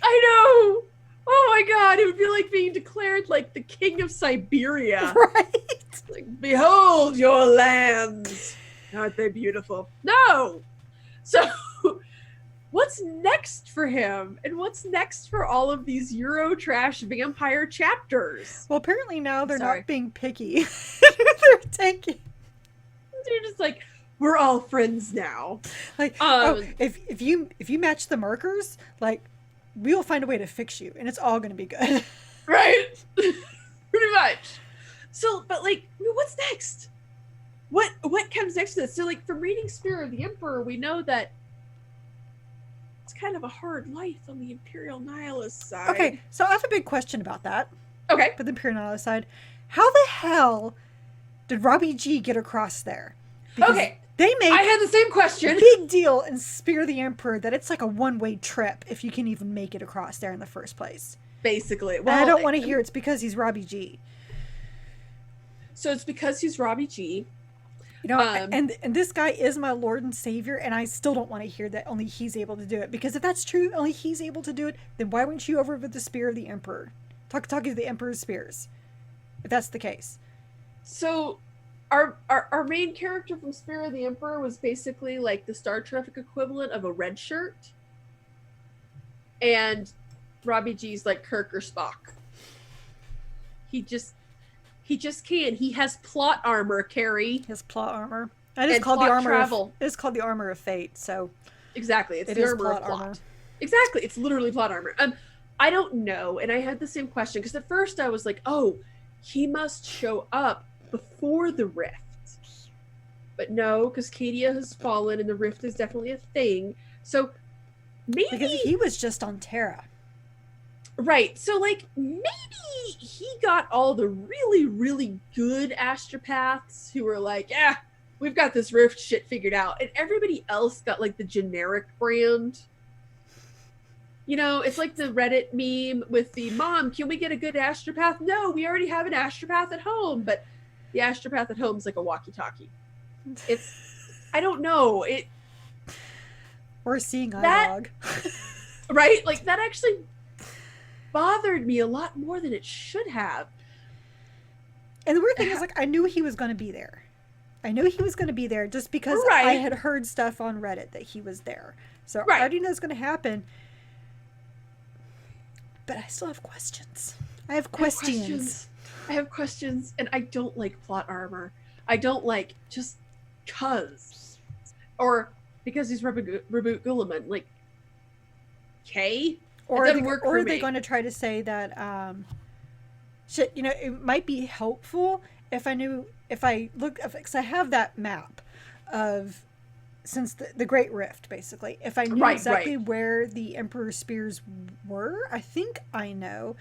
S1: I know. Oh my God, it would be like being declared like the king of Siberia.
S2: Right.
S1: Like, behold your lands. Aren't they beautiful? No. So what's next for him? And what's next for all of these Eurotrash vampire chapters?
S2: Well, apparently now they're not being picky. They're taking.
S1: They're just like, we're all friends now.
S2: Like, if you match the markers, like, we'll find a way to fix you, and it's all going to be good.
S1: Right? Pretty much. So, but like, what's next? What comes next to this? So, like, from reading Spear of the Emperor, we know that it's kind of a hard life on the Imperial Nihilus side.
S2: Okay, so I have a big question about that.
S1: Okay.
S2: For the Imperial Nihilus side. How the hell did Robbie G get across there? Because
S1: okay.
S2: I
S1: had the same question.
S2: Big deal in Spear of the Emperor that it's like a one-way trip if you can even make it across there in the first place.
S1: Basically.
S2: Well, and I don't want to hear it's because he's Robbie G.
S1: So it's because he's Robbie G.
S2: You know, and this guy is my Lord and Savior, and I still don't want to hear that only he's able to do it. Because if that's true, only he's able to do it, then why weren't you over with the Spear of the Emperor? Talking to the Emperor's Spears. If that's the case.
S1: So, our main character from Spear of the Emperor was basically like the Star Trek equivalent of a red shirt. And Robbie G's like Kirk or Spock. He just can. He has plot armor, Carrie.
S2: His plot armor. It is called the armor travel. It is called the armor of fate, so.
S1: Exactly. It's the armor of plot. Armor. Exactly. It's literally plot armor. I don't know. And I had the same question because at first I was like, oh, he must show up before the rift. But no, because Cadia has fallen and the rift is definitely a thing. So maybe.
S2: Because he was just on Terra.
S1: Right. So, like, maybe he got all the really, really good astropaths who were like, yeah, we've got this rift shit figured out. And everybody else got, like, the generic brand. You know, it's like the Reddit meme with the, Mom, can we get a good astropath? No, we already have an astropath at home. But the astropath at home is like a walkie-talkie. I don't know.
S2: Or a seeing eye dog.
S1: Right? Like, that actually bothered me a lot more than it should have.
S2: And the weird thing is, like, I knew he was going to be there. I knew he was going to be there just because I had heard stuff on Reddit that he was there. So I already know it's going to happen. But I still have questions. I have questions,
S1: and I don't like plot armor. I don't like just cuz. Or because he's Reboot Guilliman. Like, okay?
S2: Or are they going to try to say that, shit, you know, it might be helpful if I look, because I have that map of, since the Great Rift, basically. If I knew exactly where the Emperor's Spears were, I think I know.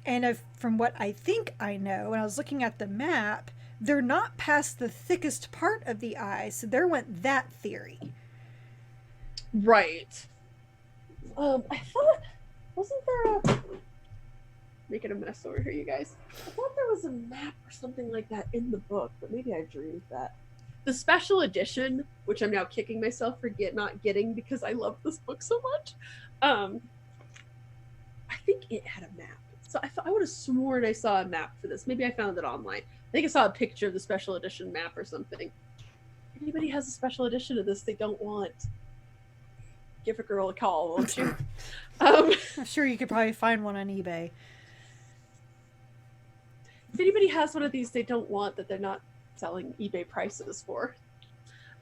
S2: And from what I think I know, when I was looking at the map, they're not past the thickest part of the eye, so there went that theory.
S1: Right. I thought, wasn't there a, making a mess over here, you guys. I thought there was a map or something like that in the book, but maybe I dreamed that. The special edition, which I'm now kicking myself for not getting because I love this book so much. I think it had a map. So I would have sworn I saw a map for this. Maybe I found it online. I think I saw a picture of the special edition map or something. If anybody has a special edition of this they don't want, give a girl a call, won't you?
S2: I'm sure you could probably find one on eBay.
S1: If anybody has one of these they don't want that they're not selling eBay prices for.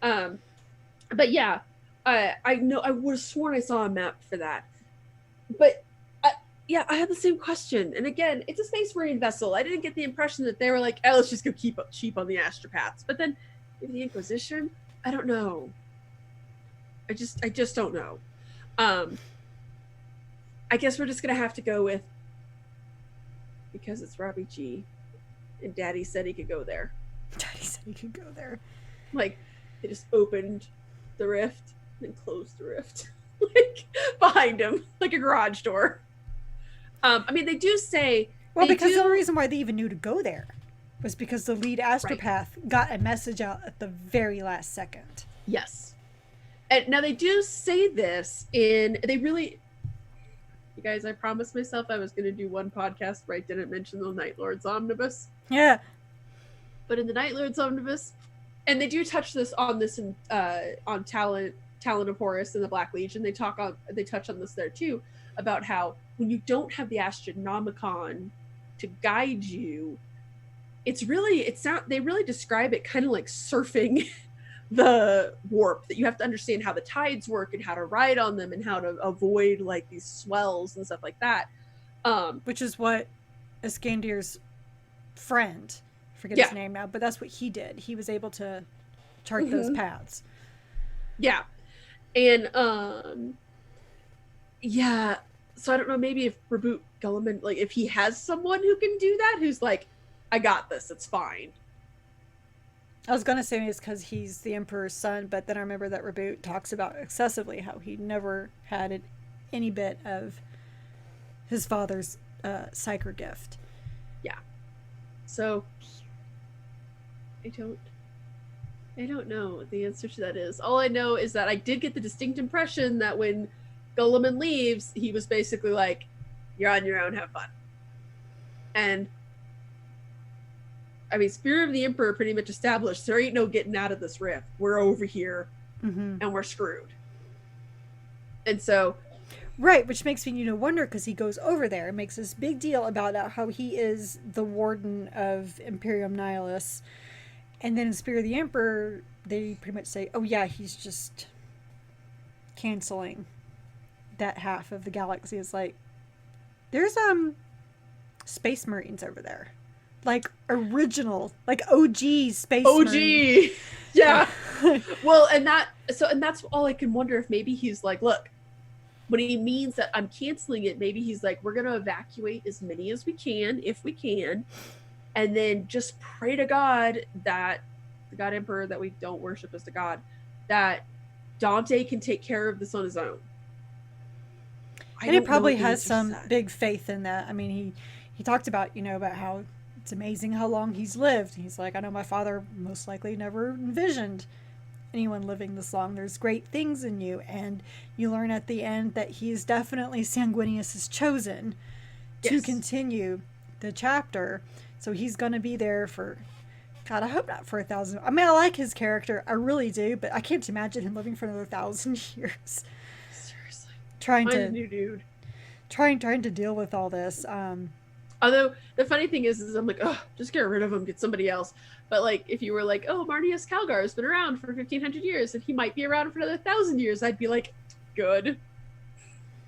S1: But yeah, I know I would have sworn I saw a map for that. But yeah, I had the same question. And again, it's a Space Marine vessel. I didn't get the impression that they were like, oh, let's just go keep up cheap on the astropaths. But then maybe the Inquisition, I don't know. I just don't know. I guess we're just gonna have to go with, because it's Robbie G and Daddy said he could go there.
S2: Daddy said he could go there.
S1: Like, they just opened the rift and closed the rift. Like, behind him, like a garage door. I mean, they do say...
S2: Well, because the only reason why they even knew to go there was because the lead astropath got a message out at the very last second.
S1: Yes. And now they do say this in... They really... You guys, I promised myself I was going to do one podcast where I didn't mention the Night Lord's Omnibus.
S2: Yeah.
S1: But in the Night Lord's Omnibus... And they do touch on Talon of Horus and the Black Legion. They touch on this there too, about how when you don't have the Astronomicon to guide you, they really describe it kind of like surfing the warp, that you have to understand how the tides work and how to ride on them and how to avoid like these swells and stuff like that.
S2: Which is what Iskandir's friend. I forget his name now, but that's what he did. He was able to chart those paths.
S1: Yeah. And so I don't know, maybe if Reboot Guilliman, like if he has someone who can do that, who's like, I got this, it's fine.
S2: I was going to say it's because he's the Emperor's son, but then I remember that Reboot talks about excessively how he never had any bit of his father's psyker gift.
S1: Yeah. So I don't know what the answer to that is. All I know is that I did get the distinct impression that when Guilliman leaves, he was basically like, you're on your own, have fun. And I mean, Spirit of the Emperor pretty much established there ain't no getting out of this rift. We're over here and we're screwed. And so...
S2: Right, which makes me wonder, because he goes over there and makes this big deal about how he is the warden of Imperium Nihilus. And then in Spirit of the Emperor, they pretty much say, oh yeah, he's just canceling that half of the galaxy. It's like, there's Space Marines over there. Like original, like OG Space Marines.
S1: Yeah. Well, and that's all I can wonder, if maybe he's like, look, when he means that I'm canceling it, maybe he's like, we're going to evacuate as many as we can, if we can, and then just pray to God that the God Emperor that we don't worship as the God, that Dante can take care of this on his own.
S2: And he probably has some big faith in that. I mean, he talked about, about how it's amazing how long he's lived. He's like, I know my father most likely never envisioned anyone living this long. There's great things in you. And you learn at the end that he is definitely Sanguinius's chosen to continue the chapter. So he's going to be there for, God, I hope not for 1,000. I mean, I like his character. I really do. But I can't imagine him living for another 1,000 years.
S1: Seriously.
S2: Trying
S1: a new dude.
S2: Trying to deal with all this.
S1: Although the funny thing is I'm like, oh, just get rid of him, get somebody else. But like, if you were like, oh, Marnius Calgar has been around for 1,500 years and he might be around for another 1,000 years, I'd be like, good.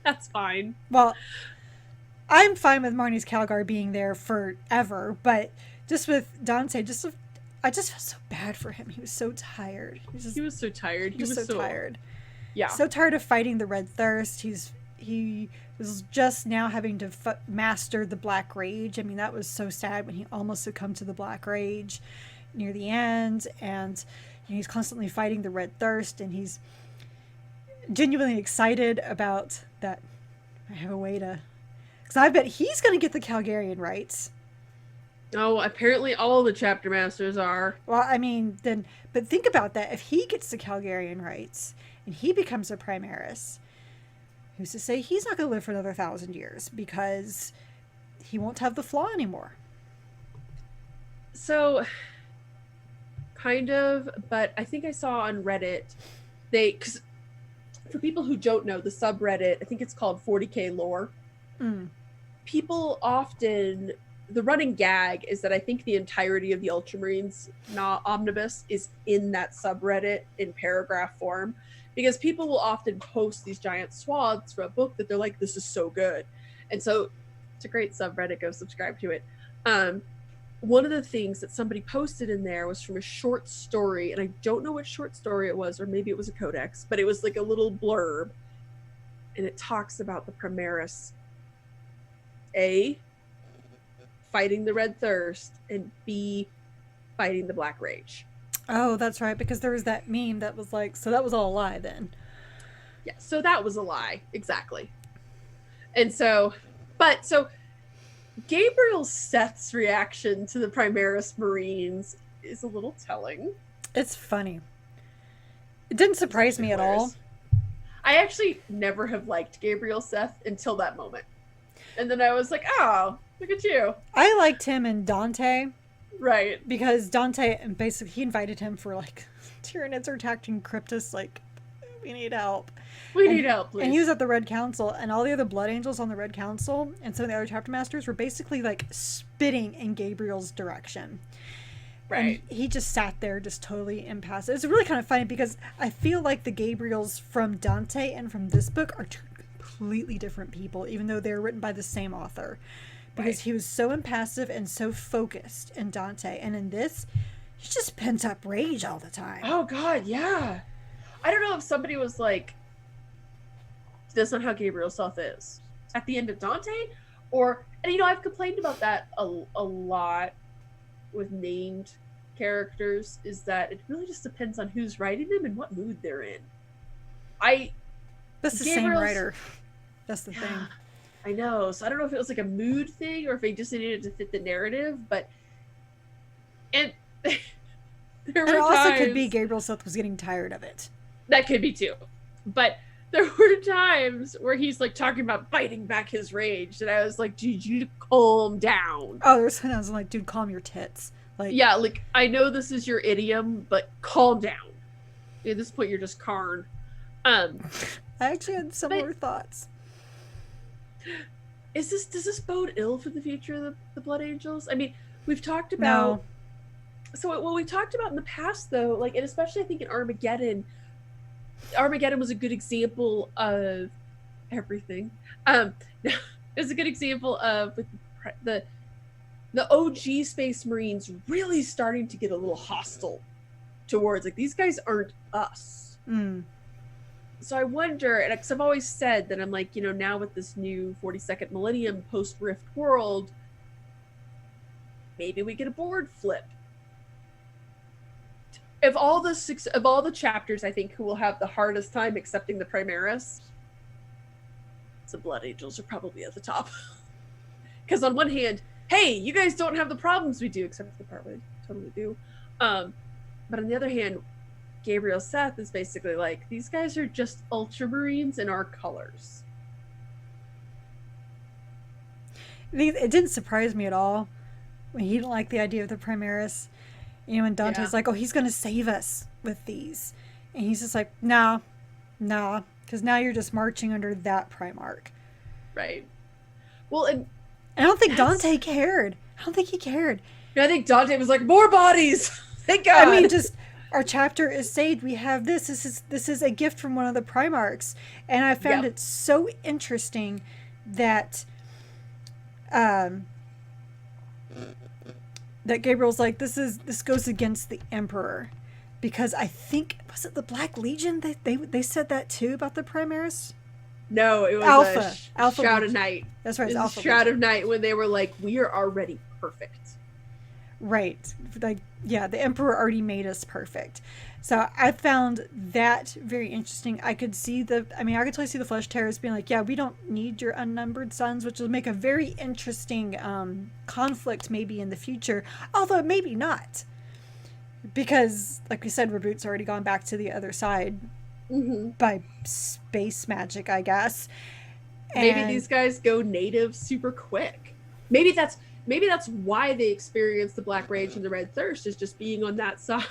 S1: That's fine.
S2: Well, I'm fine with Marnius Calgar being there forever, but just with Dante, I just feel so bad for him. He was so tired.
S1: He was so tired.
S2: He was so tired.
S1: Yeah.
S2: So tired of fighting the Red Thirst. He was just now having to master the Black Rage. I mean, that was so sad when he almost succumbed to the Black Rage near the end. And he's constantly fighting the Red Thirst, and he's genuinely excited about that. I have a way to... Because I bet he's going to get the Calgarian rights.
S1: Oh, apparently all the chapter masters are.
S2: Well, I mean, but think about that. If he gets the Calgarian rights and he becomes a Primaris, who's to say he's not going to live for another 1,000 years, because he won't have the flaw anymore?
S1: So, kind of, but I think I saw on Reddit, because for people who don't know, the subreddit, I think it's called 40k lore. People often, the running gag is that I think the entirety of the Ultramarines omnibus is in that subreddit in paragraph form. Because people will often post these giant swaths from a book that they're like, this is so good. And so it's a great subreddit. Go subscribe to it. One of the things that somebody posted in there was from a short story. And I don't know what short story it was, or maybe it was a codex, but it was like a little blurb. And it talks about the Primaris, A, fighting the Red Thirst, and B, fighting the Black Rage.
S2: Oh, that's right, because there was that meme that was like, so that was all a lie then.
S1: Yeah, so that was a lie, exactly. And so Gabriel Seth's reaction to the Primaris Marines is a little telling.
S2: It's funny. It didn't surprise me at all.
S1: I actually never have liked Gabriel Seth until that moment. And then I was like, oh, look at you.
S2: I liked him in Dante.
S1: Right.
S2: Because Dante, and basically he invited him for like, Tyranids are attacking Cryptus, like, we need help.
S1: We need help, please.
S2: And he was at the Red Council, and all the other Blood Angels on the Red Council and some of the other chapter masters were basically like spitting in Gabriel's direction. Right. And he just sat there just totally impassive. It's really kind of funny because I feel like the Gabriels from Dante and from this book are two completely different people, even though they're written by the same author. because he was so impassive and so focused in Dante, and in this, he's just pent up rage all the time.
S1: Oh God, yeah. I don't know if somebody was like, "That's not how Gabriel Seth is" at the end of Dante, or, and you know, I've complained about that a lot with named characters, is that it really just depends on who's writing them and what mood they're in.
S2: That's the same writer. That's the thing.
S1: I know. So I don't know if it was like a mood thing or if they just needed to fit the narrative, but there were
S2: also could be Gabriel Seth was getting tired of it.
S1: That could be too. But there were times where he's like talking about biting back his rage, and I was like, dude, you need to calm down.
S2: Oh, there's times I'm like, dude, calm your tits. Like,
S1: yeah, like, I know this is your idiom, but calm down. At this point, you're just Karn.
S2: I actually had similar thoughts.
S1: Does this bode ill for the future of the Blood Angels? I mean, we've talked about...
S2: No.
S1: So what we talked about in the past, though, like, and especially I think in Armageddon was a good example of everything. It was a good example of the OG Space Marines really starting to get a little hostile towards, like, these guys aren't us. So I wonder, and because I've always said that I'm like, you know, now with this new 42nd millennium post-Rift world, maybe we get a board flip. Of all the chapters, I think who will have the hardest time accepting the Primaris, the Blood Angels are probably at the top. Because on one hand, hey, you guys don't have the problems we do, except for the part we totally do. But on the other hand, Gabriel Seth is basically like, these guys are just Ultramarines in our colors.
S2: It didn't surprise me at all when he didn't like the idea of the Primaris. You know, and Dante's like, oh, he's going to save us with these. And he's just like, nah, because now you're just marching under that Primarch.
S1: Right. Well, and
S2: I don't think Dante cared. I don't think he cared.
S1: I think Dante was like, more bodies! Thank God!
S2: I mean, just... Our chapter is saved. We have this. This is a gift from one of the Primarchs, and I found it so interesting that that Gabriel's like, this goes against the Emperor, because I think, was it the Black Legion? They said that too about the Primaris.
S1: No, it was
S2: Alpha
S1: Shroud
S2: Legion.
S1: of Night.
S2: That's right,
S1: Alpha Shroud of Night, when they were like, we are already perfect.
S2: Right. Like, yeah, the Emperor already made us perfect. So I found that very interesting. I could totally see the Flesh Terrors being like, yeah, we don't need your unnumbered sons, which will make a very interesting conflict maybe in the future. Although maybe not. Because, like we said, Reboot's already gone back to the other side by space magic, I guess.
S1: Maybe these guys go native super quick. Maybe that's why they experience the Black Rage and the Red Thirst, is just being on that side,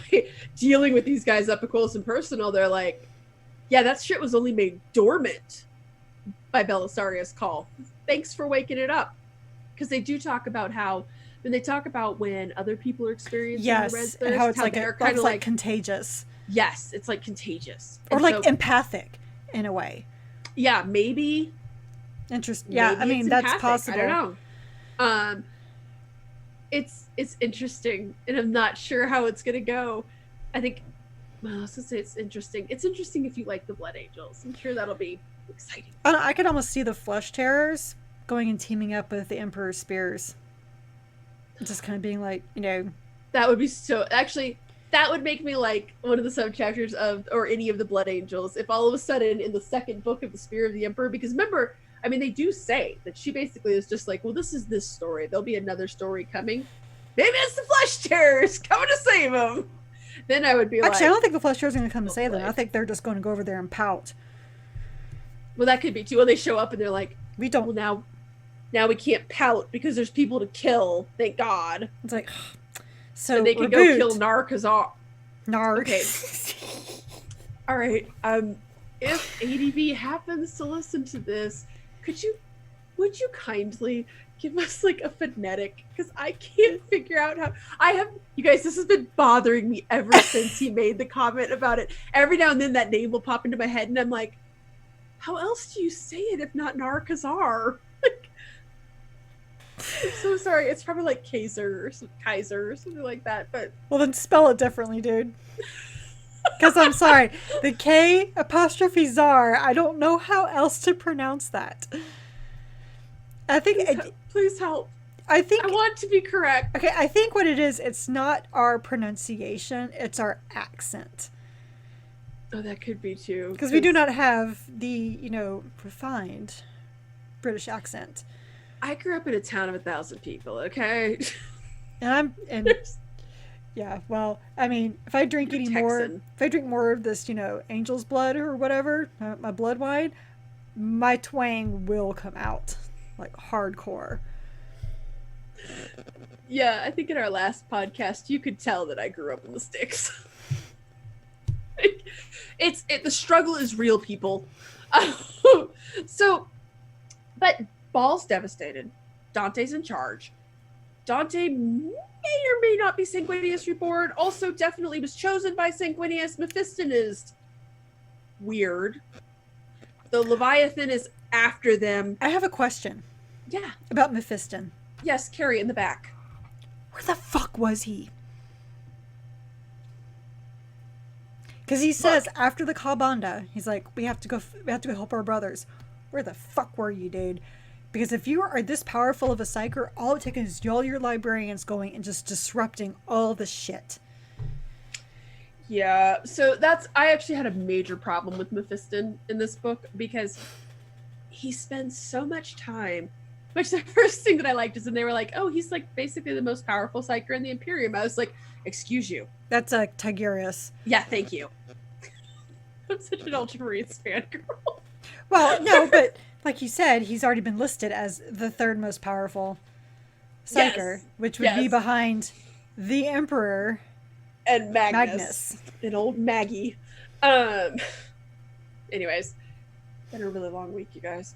S1: dealing with these guys up close and personal. They're like, yeah, that shit was only made dormant by Belisarius' call. Thanks for waking it up. Because they do talk about how, when other people are experiencing the Red Thirst,
S2: and how it's
S1: they're kind of like
S2: contagious.
S1: Yes, it's like contagious.
S2: Or like empathic, in a way.
S1: Yeah, maybe.
S2: Interesting. Yeah, I mean, that's possible.
S1: I don't know. It's interesting, and I'm not sure how it's gonna go. I think, well, I was gonna say it's interesting. It's interesting if you like the Blood Angels. I'm sure that'll be exciting.
S2: I could almost see the Flesh Terrors going and teaming up with the Emperor's Spears. Just kind of being like, you know.
S1: That would be so... Actually, that would make me like one of the sub-chapters or any of the Blood Angels, if all of a sudden in the second book of the Spear of the Emperor, because remember, I mean, they do say that she basically is just like, well, this is this story. There'll be another story coming. Maybe it's the Flesh Terrors coming to save them. Then I would be
S2: Actually, I don't think the Flesh Terrors are going to come to save them. I think they're just going to go over there and pout.
S1: Well, that could be too. Well, they show up and they're like,
S2: we don't.
S1: Well, now we can't pout because there's people to kill. Thank God.
S2: It's like, so
S1: they can go kill Nar-Kazar.
S2: Okay.
S1: All right. If ADV happens to listen to this, would you kindly give us like a phonetic? Because I can't figure out how. You guys, this has been bothering me ever since he made the comment about it. Every now and then that name will pop into my head and I'm like, how else do you say it if not Nar-Kazar? I'm so sorry. It's probably like Kaiser or something like that. But
S2: well, then spell it differently, dude. Because I'm sorry, the K apostrophe czar. I don't know how else to pronounce that. I think.
S1: Please help.
S2: I
S1: want to be correct.
S2: Okay, I think what it is, it's not our pronunciation, it's our accent.
S1: Oh, that could be too.
S2: Because we do not have the, refined British accent.
S1: I grew up in a town of 1,000 people, okay?
S2: Yeah, well, I mean, if I drink more of this, angel's blood or whatever, my blood wine, my twang will come out, like hardcore.
S1: Yeah, I think in our last podcast, you could tell that I grew up in the sticks. The struggle is real, people. But Baal's devastated. Dante's in charge. Dante may or may not be Sanguinius reborn. Also, definitely was chosen by Sanguinius. Mephiston is weird. The Leviathan is after them.
S2: I have a question.
S1: Yeah.
S2: About Mephiston.
S1: Yes, Carrie in the back.
S2: Where the fuck was he? Because he says after the Kabandha, he's like, we have to go help our brothers. Where the fuck were you, dude? Because if you are this powerful of a psyker, all it takes is all your librarians going and just disrupting all the shit.
S1: Yeah, so I actually had a major problem with Mephiston in this book because he spends so much time. Which the first thing that I liked is when they were like, oh, he's like basically the most powerful psyker in the Imperium. I was like, excuse you.
S2: That's a Tyranids.
S1: Yeah, thank you. I'm such an Ultramarines fangirl.
S2: Well, no, but like you said, he's already been listed as the third most powerful psyker, which would be behind the Emperor
S1: and Magnus. And old Maggie. Anyways, been a really long week, you guys.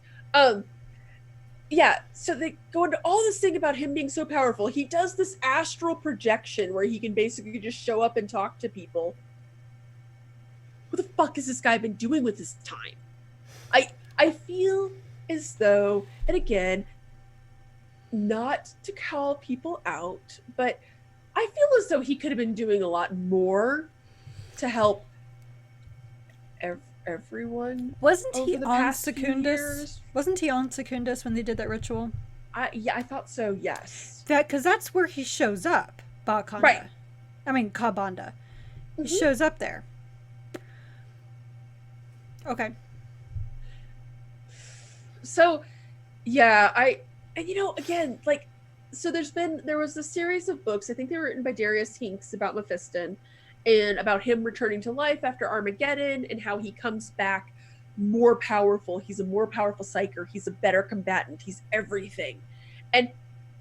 S1: Yeah, so they go into all this thing about him being so powerful. He does this astral projection where he can basically just show up and talk to people. What the fuck has this guy been doing with his time? I feel as though, and again, not to call people out, but I feel as though he could have been doing a lot more to help everyone.
S2: Wasn't he on Secundus? Wasn't he on Secundus when they did that ritual?
S1: Yeah, I thought so. Yes.
S2: Because that's where he shows up. Kabandha.
S1: Right.
S2: I mean Kabandha. He shows up there. Okay.
S1: So, yeah, and again, like, so there was a series of books. I think they were written by Darius Hinks about Mephiston. And about him returning to life after Armageddon and how he comes back more powerful. He's a more powerful psyker. He's a better combatant. He's everything. And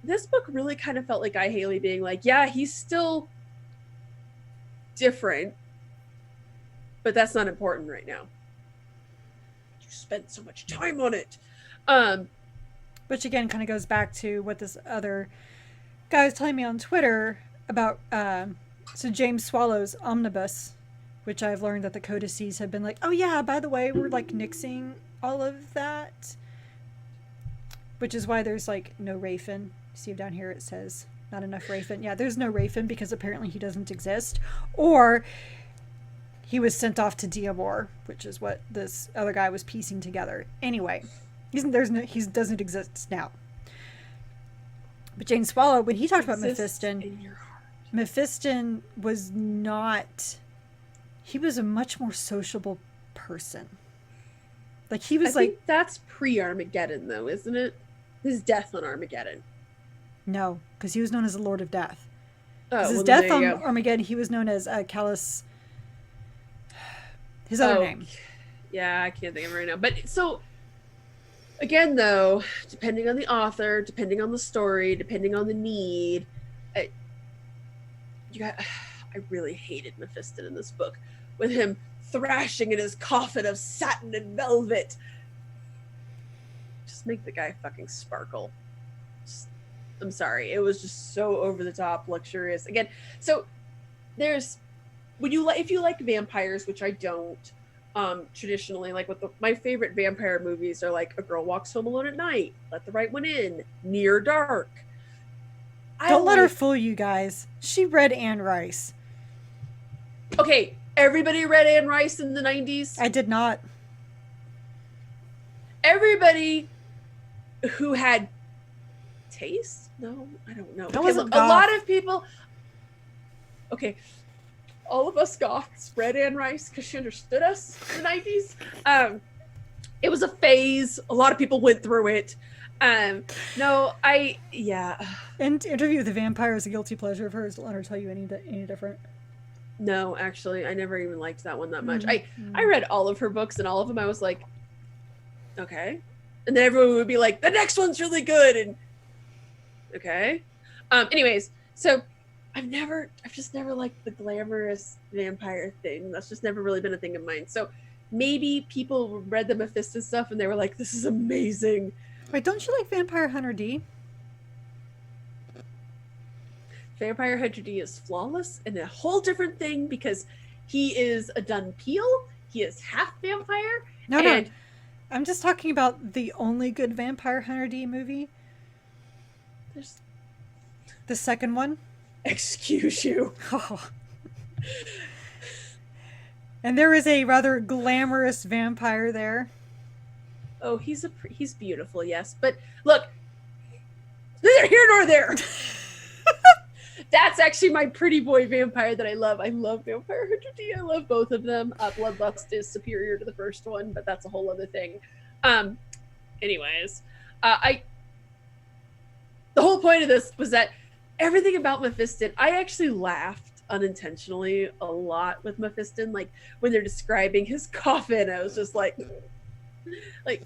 S1: this book really kind of felt like Guy Haley being like, yeah, he's still different, but that's not important right now. You spent so much time on it.
S2: Which again kind of goes back to what this other guy was telling me on Twitter about so James Swallow's Omnibus, which I've learned that the codices have been like, oh yeah, by the way, we're like nixing all of that. Which is why there's like no Rafin. See down here it says not enough Rafin. Yeah, there's no Rafin because apparently he doesn't exist. Or he was sent off to Diabor, which is what this other guy was piecing together. Anyway, he doesn't exist now. But James Swallow, when he talked about Mephiston, Mephiston was not. He was a much more sociable person. Like he was I think
S1: that's pre-Armageddon, though, isn't it? His death on Armageddon.
S2: No, because he was known as the Lord of Death.
S1: Oh,
S2: his death on Armageddon, he was known as Callus. His other name.
S1: Yeah, I can't think of it right now. But so, again, though, depending on the author, depending on the story, depending on the need, I really hated Mephiston in this book, with him thrashing in his coffin of satin and velvet. Just make the guy fucking sparkle. I'm sorry, it was just so over the top, luxurious. Again, so there's if you like vampires, which I don't, traditionally, like my favorite vampire movies are like A Girl Walks Home Alone at Night, Let the Right One In, Near Dark.
S2: Don't let her fool you guys. She read Anne Rice.
S1: Okay, everybody read Anne Rice in the 90s?
S2: I did not.
S1: Everybody who had taste? No, I don't know.
S2: Okay, look,
S1: a lot of people... Okay, all of us goths read Anne Rice because she understood us in the 90s. It was a phase. A lot of people went through it. Yeah.
S2: And Interview with the Vampire is a guilty pleasure of hers. Don't let her tell you any different.
S1: No, actually, I never even liked that one that much. I read all of her books, and all of them I was like, okay. And then everyone would be like, the next one's really good, and okay. Anyways, so I've just never liked the glamorous vampire thing. That's just never really been a thing of mine. So maybe people read the Mephiston stuff and they were like, this is amazing.
S2: Wait, don't you like Vampire Hunter D?
S1: Vampire Hunter D is flawless and a whole different thing because he is a Dun Peel. He is half vampire.
S2: No. I'm just talking about the only good Vampire Hunter D movie.
S1: There's
S2: the second one.
S1: Excuse you.
S2: Oh. And there is a rather glamorous vampire there.
S1: Oh, he's beautiful, yes. But look, neither here nor there. That's actually my pretty boy vampire that I love. I love Vampire Hunter D. I love both of them. Bloodlust is superior to the first one, but that's a whole other thing. Anyways, the whole point of this was that everything about Mephiston, I actually laughed unintentionally a lot with Mephiston. Like when they're describing his coffin, I was just like I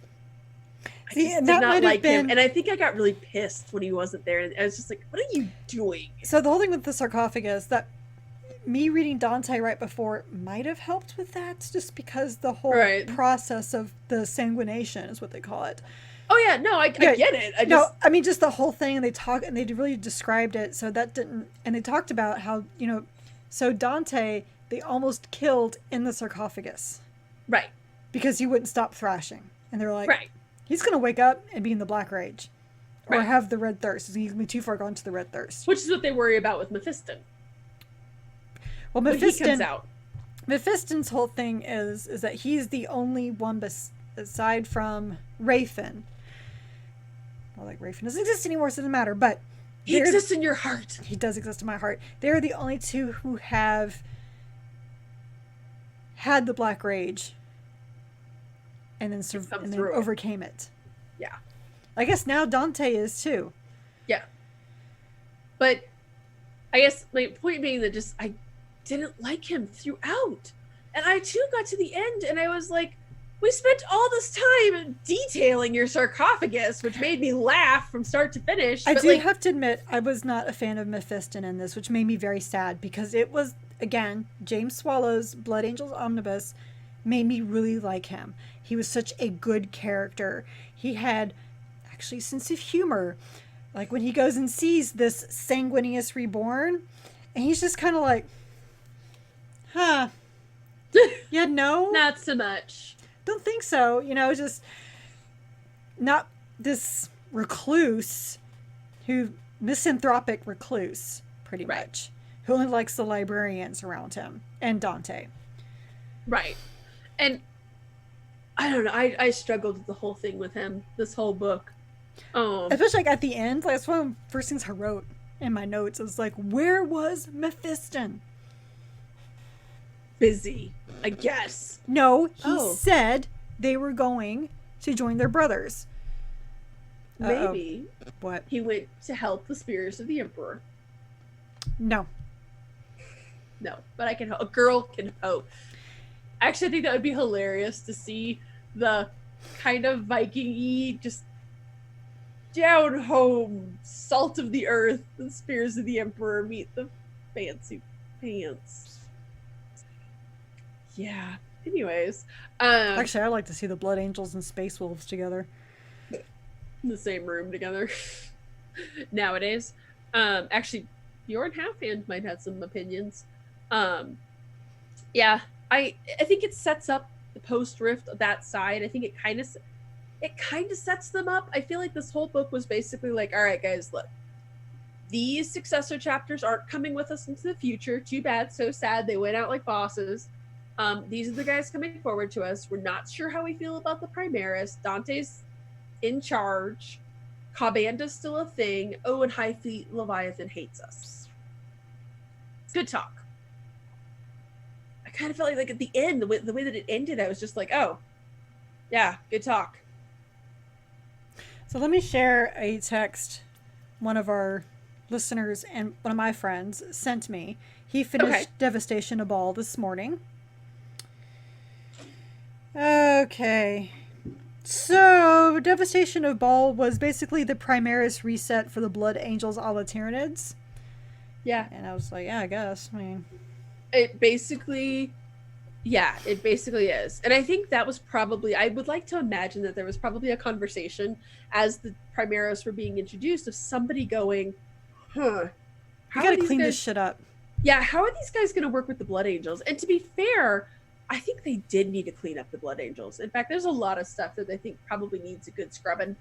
S1: did not like him. And I think I got really pissed when he wasn't there. And I was just like, what are you doing?
S2: So the whole thing with the sarcophagus, that me reading Dante right before might have helped with that, just because the whole process of the sanguination is what they call it.
S1: Oh yeah, no, I get it.
S2: I mean, just the whole thing, and they really described it, so that didn't, and they talked about how, so Dante, they almost killed in the sarcophagus.
S1: Right.
S2: Because he wouldn't stop thrashing. And they're like,
S1: right.
S2: He's going to wake up and be in the Black Rage. Or have the Red Thirst. He's going to be too far gone to the Red Thirst.
S1: Which is what they worry about with Mephiston.
S2: Well,
S1: Mephiston, he comes out.
S2: Mephiston's whole thing is that he's the only one aside from Raphin. Well, like Raphin doesn't exist anymore, so it doesn't matter, but
S1: he exists in your heart.
S2: He does exist in my heart. They're the only two who have had the Black Rage and then overcame it.
S1: Yeah.
S2: I guess now Dante is too.
S1: Yeah. But I guess my point being that just I didn't like him throughout. And I too got to the end and I was like, we spent all this time detailing your sarcophagus, which made me laugh from start to finish.
S2: I do have to admit, I was not a fan of Mephiston in this, which made me very sad because it was, again, James Swallow's Blood Angels Omnibus made me really like him. He was such a good character. He had actually sense of humor. Like when he goes and sees this Sanguinius reborn, and he's just kind of like, huh. Yeah, no?
S1: Not so much.
S2: Don't think so. Just not this recluse misanthropic recluse, pretty much, who only likes the librarians around him and Dante.
S1: Right. And I don't know. I struggled with the whole thing with him, this whole book.
S2: Especially like at the end, that's one of the first things I wrote in my notes. I was like, where was Mephiston?
S1: Busy, I guess.
S2: No, he said they were going to join their brothers.
S1: Maybe.
S2: What?
S1: He went to help the spirits of the Emperor.
S2: No, but I can hope. A girl can hope. Actually, I think that would be hilarious to see the kind of Viking-y, just down home, salt of the earth, the spears of the Emperor meet the fancy pants. Yeah. Anyways. Actually, I'd like to see the Blood Angels and Space Wolves together.
S1: In the same room together. Nowadays. Actually, Bjorn Halfhand might have some opinions. Yeah. I think it sets up the post-rift, that side, I think it kind of sets them up. I feel like this whole book was basically like, all right, guys, look, these successor chapters aren't coming with us into the future. Too bad, so sad. They went out like bosses. These are the guys coming forward to us. We're not sure how we feel about the Primaris. Dante's in charge. Kabandha's still a thing. Oh, and High Fleet Leviathan hates us. Good talk. I kind of felt like at the end, the way that it ended, I was just like, oh, yeah, good talk.
S2: So let me share a text one of our listeners and one of my friends sent me. He finished Devastation of Baal this morning. Okay. So, Devastation of Baal was basically the Primaris reset for the Blood Angels a la Tyranids.
S1: Yeah.
S2: And I was like, yeah, I guess. I mean,
S1: it basically is. And I think that was probably, I would like to imagine that there was probably a conversation as the Primaris were being introduced of somebody going, you
S2: gotta clean this shit up.
S1: Yeah, how are these guys gonna work with the Blood Angels? And to be fair, I think they did need to clean up the Blood Angels. In fact, there's a lot of stuff that I think probably needs a good scrubbing.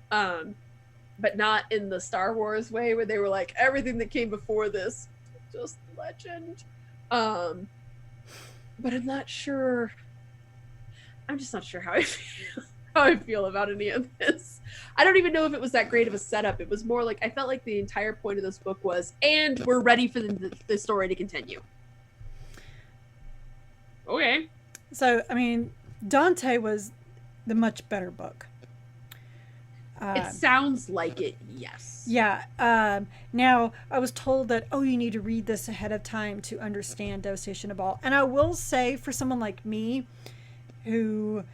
S1: But not in the Star Wars way where they were like, everything that came before this, just legend. But I'm not sure. I'm just not sure how I feel about any of this. I don't even know if it was that great of a setup. It was more like, I felt like the entire point of this book was, and we're ready for the story to continue. Okay.
S2: So, I mean, Dante was the much better book.
S1: It sounds like it, yes.
S2: Yeah. Now, I was told that, you need to read this ahead of time to understand Devastation of Baal. And I will say, for someone like me, who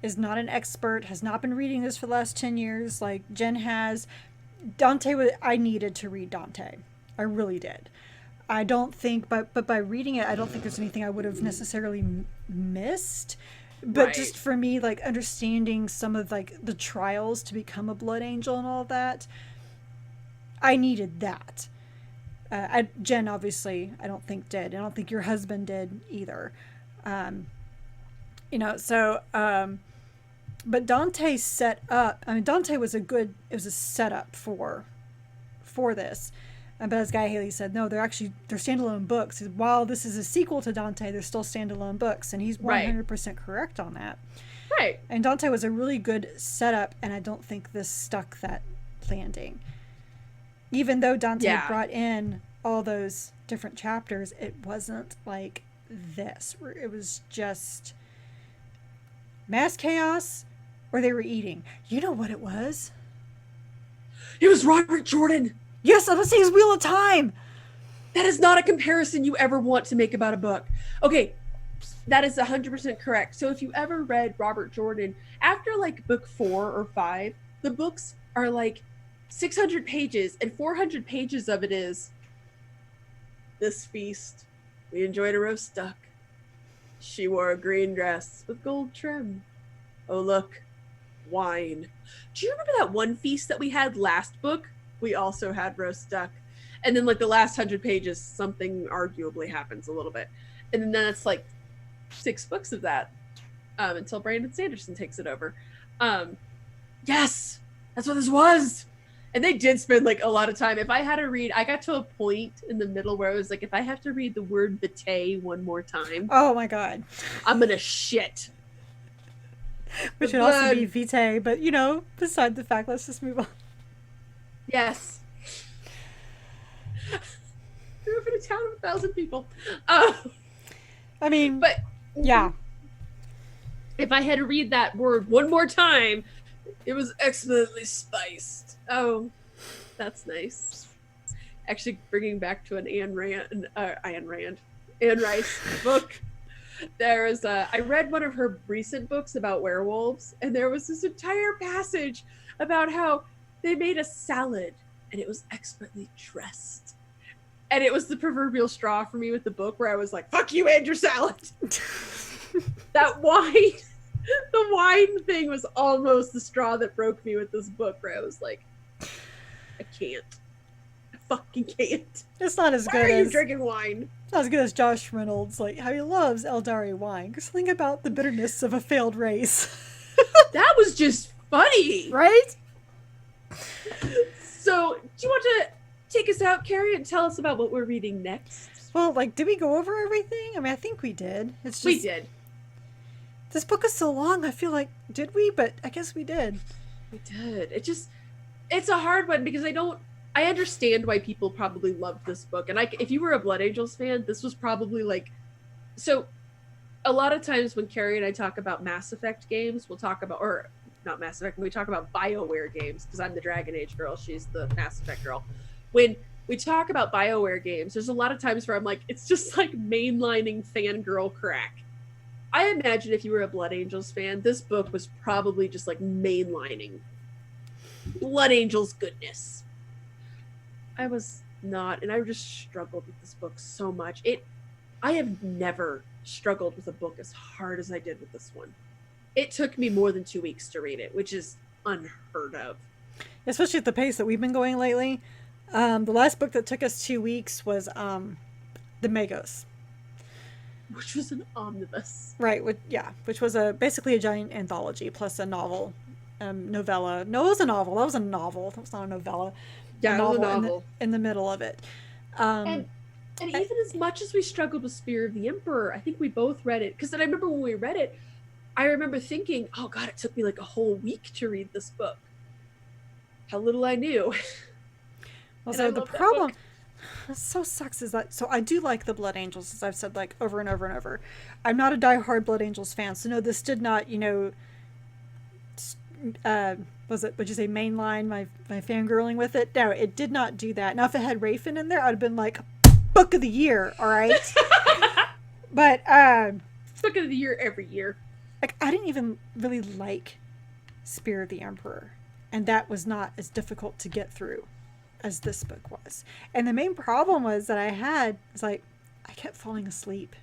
S2: is not an expert, has not been reading this for the last 10 years, like Jen has, I needed to read Dante. I really did. I don't think, but by reading it, I don't think there's anything I would have necessarily missed. But just for me, like, understanding some of, like, the trials to become a Blood Angel and all that, I needed that. Jen, obviously, I don't think did. I don't think your husband did either. But Dante set up, Dante was it was a setup for this. But as Guy Haley said, no, they're standalone books. While this is a sequel to Dante, they're still standalone books. And he's 100% correct on that.
S1: Right.
S2: And Dante was a really good setup, and I don't think this stuck that landing. Even though Dante brought in all those different chapters, it wasn't like this. It was just mass chaos, or they were eating. You know what it was?
S1: It was Robert Jordan.
S2: Yes, I was saying his Wheel of Time.
S1: That is not a comparison you ever want to make about a book. Okay, that is 100% correct. So if you ever read Robert Jordan, after like book 4 or 5, the books are like 600 pages, and 400 pages of it is, this feast, we enjoyed a roast duck. She wore a green dress with gold trim. Oh, look, wine. Do you remember that one feast that we had last book? We also had roast duck. And then like the last 100 pages, something arguably happens a little bit. And then it's like 6 books of that until Brandon Sanderson takes it over. Yes, that's what this was. And they did spend like a lot of time. If I had to read, I got to a point in the middle where I was like, if I have to read the word vitae one more time.
S2: Oh my God.
S1: I'm going to shit.
S2: Which would also be vitae, but beside the fact, let's just move on.
S1: Yes. Grew up in a town of 1,000 people. But
S2: yeah.
S1: If I had to read that word one more time, it was excellently spiced. Oh, that's nice. Actually, bringing back to an Anne Rice book. I read one of her recent books about werewolves, and there was this entire passage about how they made a salad, and it was expertly dressed. And it was the proverbial straw for me with the book where I was like, fuck you and your salad. That wine, the wine thing was almost the straw that broke me with this book, where I was like, I can't. fucking can't.
S2: It's not as
S1: Why
S2: good
S1: are
S2: as...
S1: you drinking wine?
S2: It's not as good as Josh Reynolds, like, how he loves Eldari wine. There's something about the bitterness of a failed race.
S1: That was just funny!
S2: Right?
S1: So, do you want to take us out, Carrie, and tell us about what we're reading next?
S2: Well, like, did we go over everything? I mean, I think we did. It's just...
S1: We did.
S2: This book is so long, I feel like, did we? But I guess we did.
S1: We did. It's a hard one because I understand why people probably loved this book. And if you were a Blood Angels fan, this was probably like, so a lot of times when Carrie and I talk about Mass Effect games, we'll talk about, or not Mass Effect, when we talk about BioWare games, because I'm the Dragon Age girl, she's the Mass Effect girl. When we talk about BioWare games, there's a lot of times where I'm like, it's just like mainlining fangirl crack. I imagine if you were a Blood Angels fan, this book was probably just like mainlining Blood Angels goodness. I was not, and I just struggled with this book so much. I have never struggled with a book as hard as I did with this one. It took me more than 2 weeks to read it, which is unheard of.
S2: Especially at the pace that we've been going lately. The last book that took us 2 weeks was The Magos.
S1: Which was an omnibus.
S2: Right, which was basically a giant anthology plus a novel, novella. No, it was a novel. That was a novel. That was not a novella.
S1: Yeah, it was a novel.
S2: In the middle of it.
S1: And even as much as we struggled with Spear of the Emperor, I think we both read it. Because I remember when we read it, I remember thinking, oh God, it took me like a whole week to read this book. How little I knew.
S2: Well, so the problem... That so sucks is that, so I do like the Blood Angels, as I've said like over and over and over. I'm not a diehard Blood Angels fan, so no, this did not, would you say mainline my fangirling with it? No, it did not do that. Now if it had Rafin in there, I'd have been like, book of the year, all right? But
S1: book of the year every year.
S2: Like, I didn't even really like Spear of the Emperor, and that was not as difficult to get through as this book was. And the main problem was that I kept falling asleep.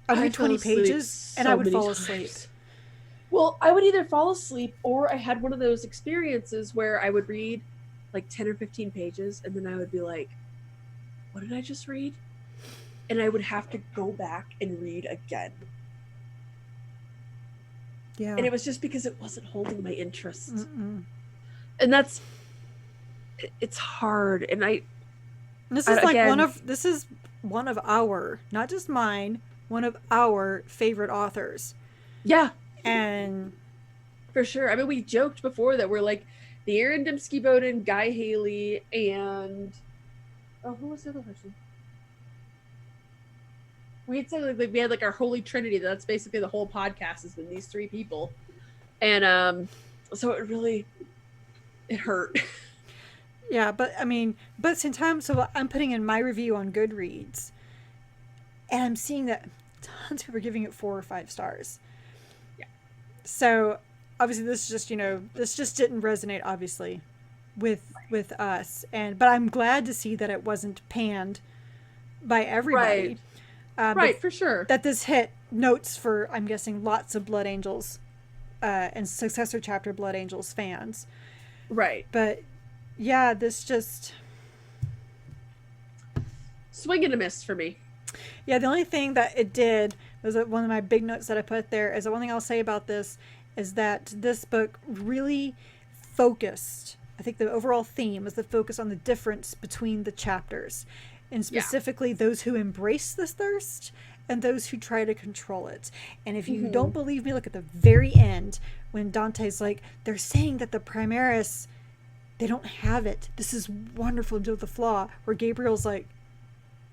S2: I'd read 20 pages and I would fall asleep.
S1: Well, I would either fall asleep or I had one of those experiences where I would read like 10 or 15 pages and then I would be like, what did I just read? And I would have to go back and read again. Yeah. And it was just because it wasn't holding my interest. And it's hard. And
S2: this is like this is one of our, not just mine, one of our favorite authors.
S1: Yeah.
S2: And
S1: for sure. I mean, we joked before that we're like the Aaron Dembski-Bowden, Guy Haley, and who was the other person? We had said like we had like our holy trinity. That's basically the whole podcast has been these three people. And so it hurt.
S2: Yeah, but I mean, but at the same time, so I'm putting in my review on Goodreads, and I'm seeing that tons of people are giving it 4 or 5 stars.
S1: Yeah.
S2: So obviously, this just didn't resonate obviously with us, but I'm glad to see that it wasn't panned by everybody.
S1: Right. Right, for sure.
S2: That this hit notes for, I'm guessing, lots of Blood Angels and Successor chapter Blood Angels fans.
S1: Right.
S2: But yeah, this just
S1: swing and a miss for me.
S2: Yeah, the only thing that it did was that one of my big notes that I put there is the one thing I'll say about this is that this book really focused, I think the overall theme is the focus on the difference between the chapters, and specifically those who embrace this thirst and those who try to control it. And if you don't believe me, look at the very end when Dante's like, they're saying that the Primaris, they don't have it. This is wonderful to do with the flaw. Where Gabriel's like,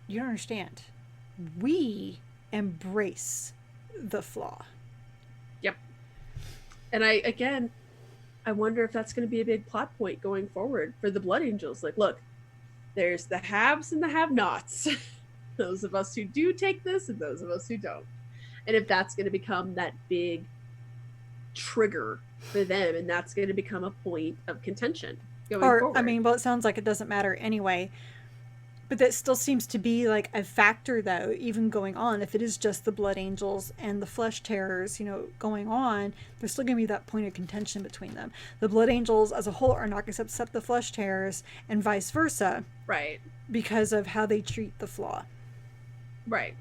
S2: you don't understand. We embrace the flaw.
S1: Yep. And I wonder if that's going to be a big plot point going forward for the Blood Angels. Like, look, there's the haves and the have-nots. Those of us who do take this and those of us who don't. And if that's going to become that big trigger for them, and that's going to become a point of contention going forward.
S2: I mean, well, it sounds like it doesn't matter anyway. But that still seems to be like a factor, though, even going on. If it is just the Blood Angels and the Flesh Terrors, you know, going on, there's still going to be that point of contention between them. The Blood Angels as a whole are not going to accept the Flesh Terrors, and vice versa.
S1: Right.
S2: Because of how they treat the Flaw.
S1: Right.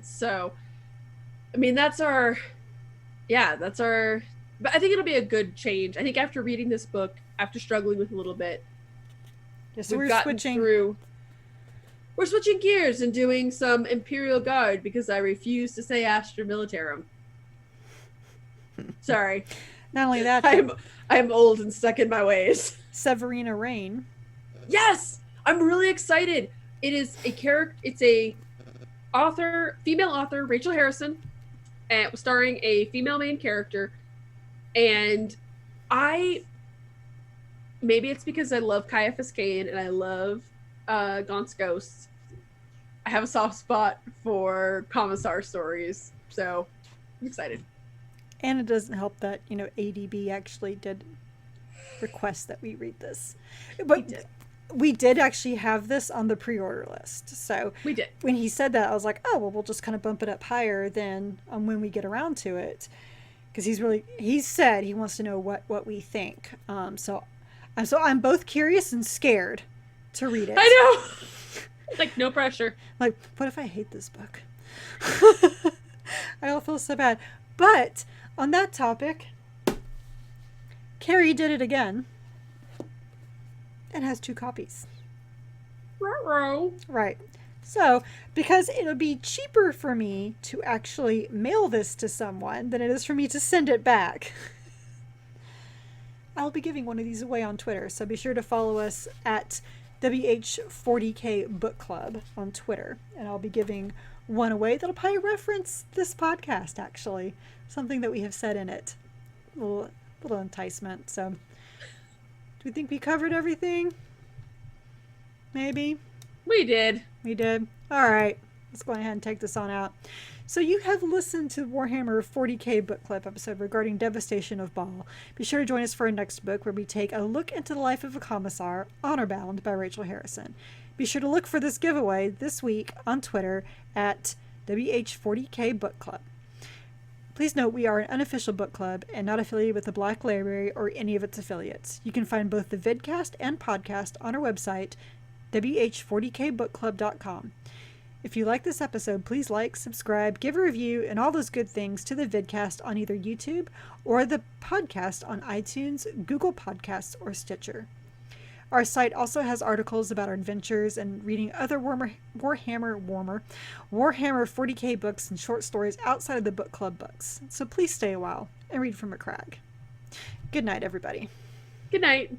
S1: So, I mean, that's our... But I think it'll be a good change. I think after reading this book, after struggling with it a little bit,
S2: so we're switching
S1: gears and doing some Imperial Guard because I refuse to say Astra Militarum. Sorry.
S2: Not only that,
S1: I'm old and stuck in my ways.
S2: Severina Rain.
S1: Yes, I'm really excited. It is a character. It's a female author, Rachel Harrison, starring a female main character, and maybe it's because I love Caiaphas Cain and I love Gaunt's Ghosts. I have a soft spot for Commissar stories, so I'm excited.
S2: And it doesn't help that, you know, ADB actually did request that we read this. But we did actually have this on the pre-order list. So
S1: we did. When
S2: he said that, I was like, oh, well, we'll just kind of bump it up higher than when we get around to it. Because he said he wants to know what we think. So I'm both curious and scared to read it.
S1: I know. Like, no pressure.
S2: Like, what if I hate this book? I don't feel so bad. But on that topic, Carrie did it again and has 2 copies.
S1: Ruh-roh.
S2: Right. So, because it'll be cheaper for me to actually mail this to someone than it is for me to send it back, I'll be giving one of these away on Twitter. So be sure to follow us at WH40k Book Club on Twitter. And I'll be giving one away that'll probably reference this podcast, actually. Something that we have said in it. A little enticement. So, do we think we covered everything? Maybe?
S1: We did.
S2: We did. All right. Let's go ahead and take this on out. So you have listened to Warhammer 40k Book Club episode regarding Devastation of Baal. Be sure to join us for our next book where we take a look into the life of a commissar, Honorbound by Rachel Harrison. Be sure to look for this giveaway this week on Twitter at WH40k Book Club. Please note we are an unofficial book club and not affiliated with the Black Library or any of its affiliates. You can find both the vidcast and podcast on our website, WH40kbookclub.com. If you like this episode, please like, subscribe, give a review, and all those good things to the vidcast on either YouTube or the podcast on iTunes, Google Podcasts, or Stitcher. Our site also has articles about our adventures and reading other Warhammer 40k books and short stories outside of the book club books. So please stay a while and read from a crag. Good night, everybody.
S1: Good night.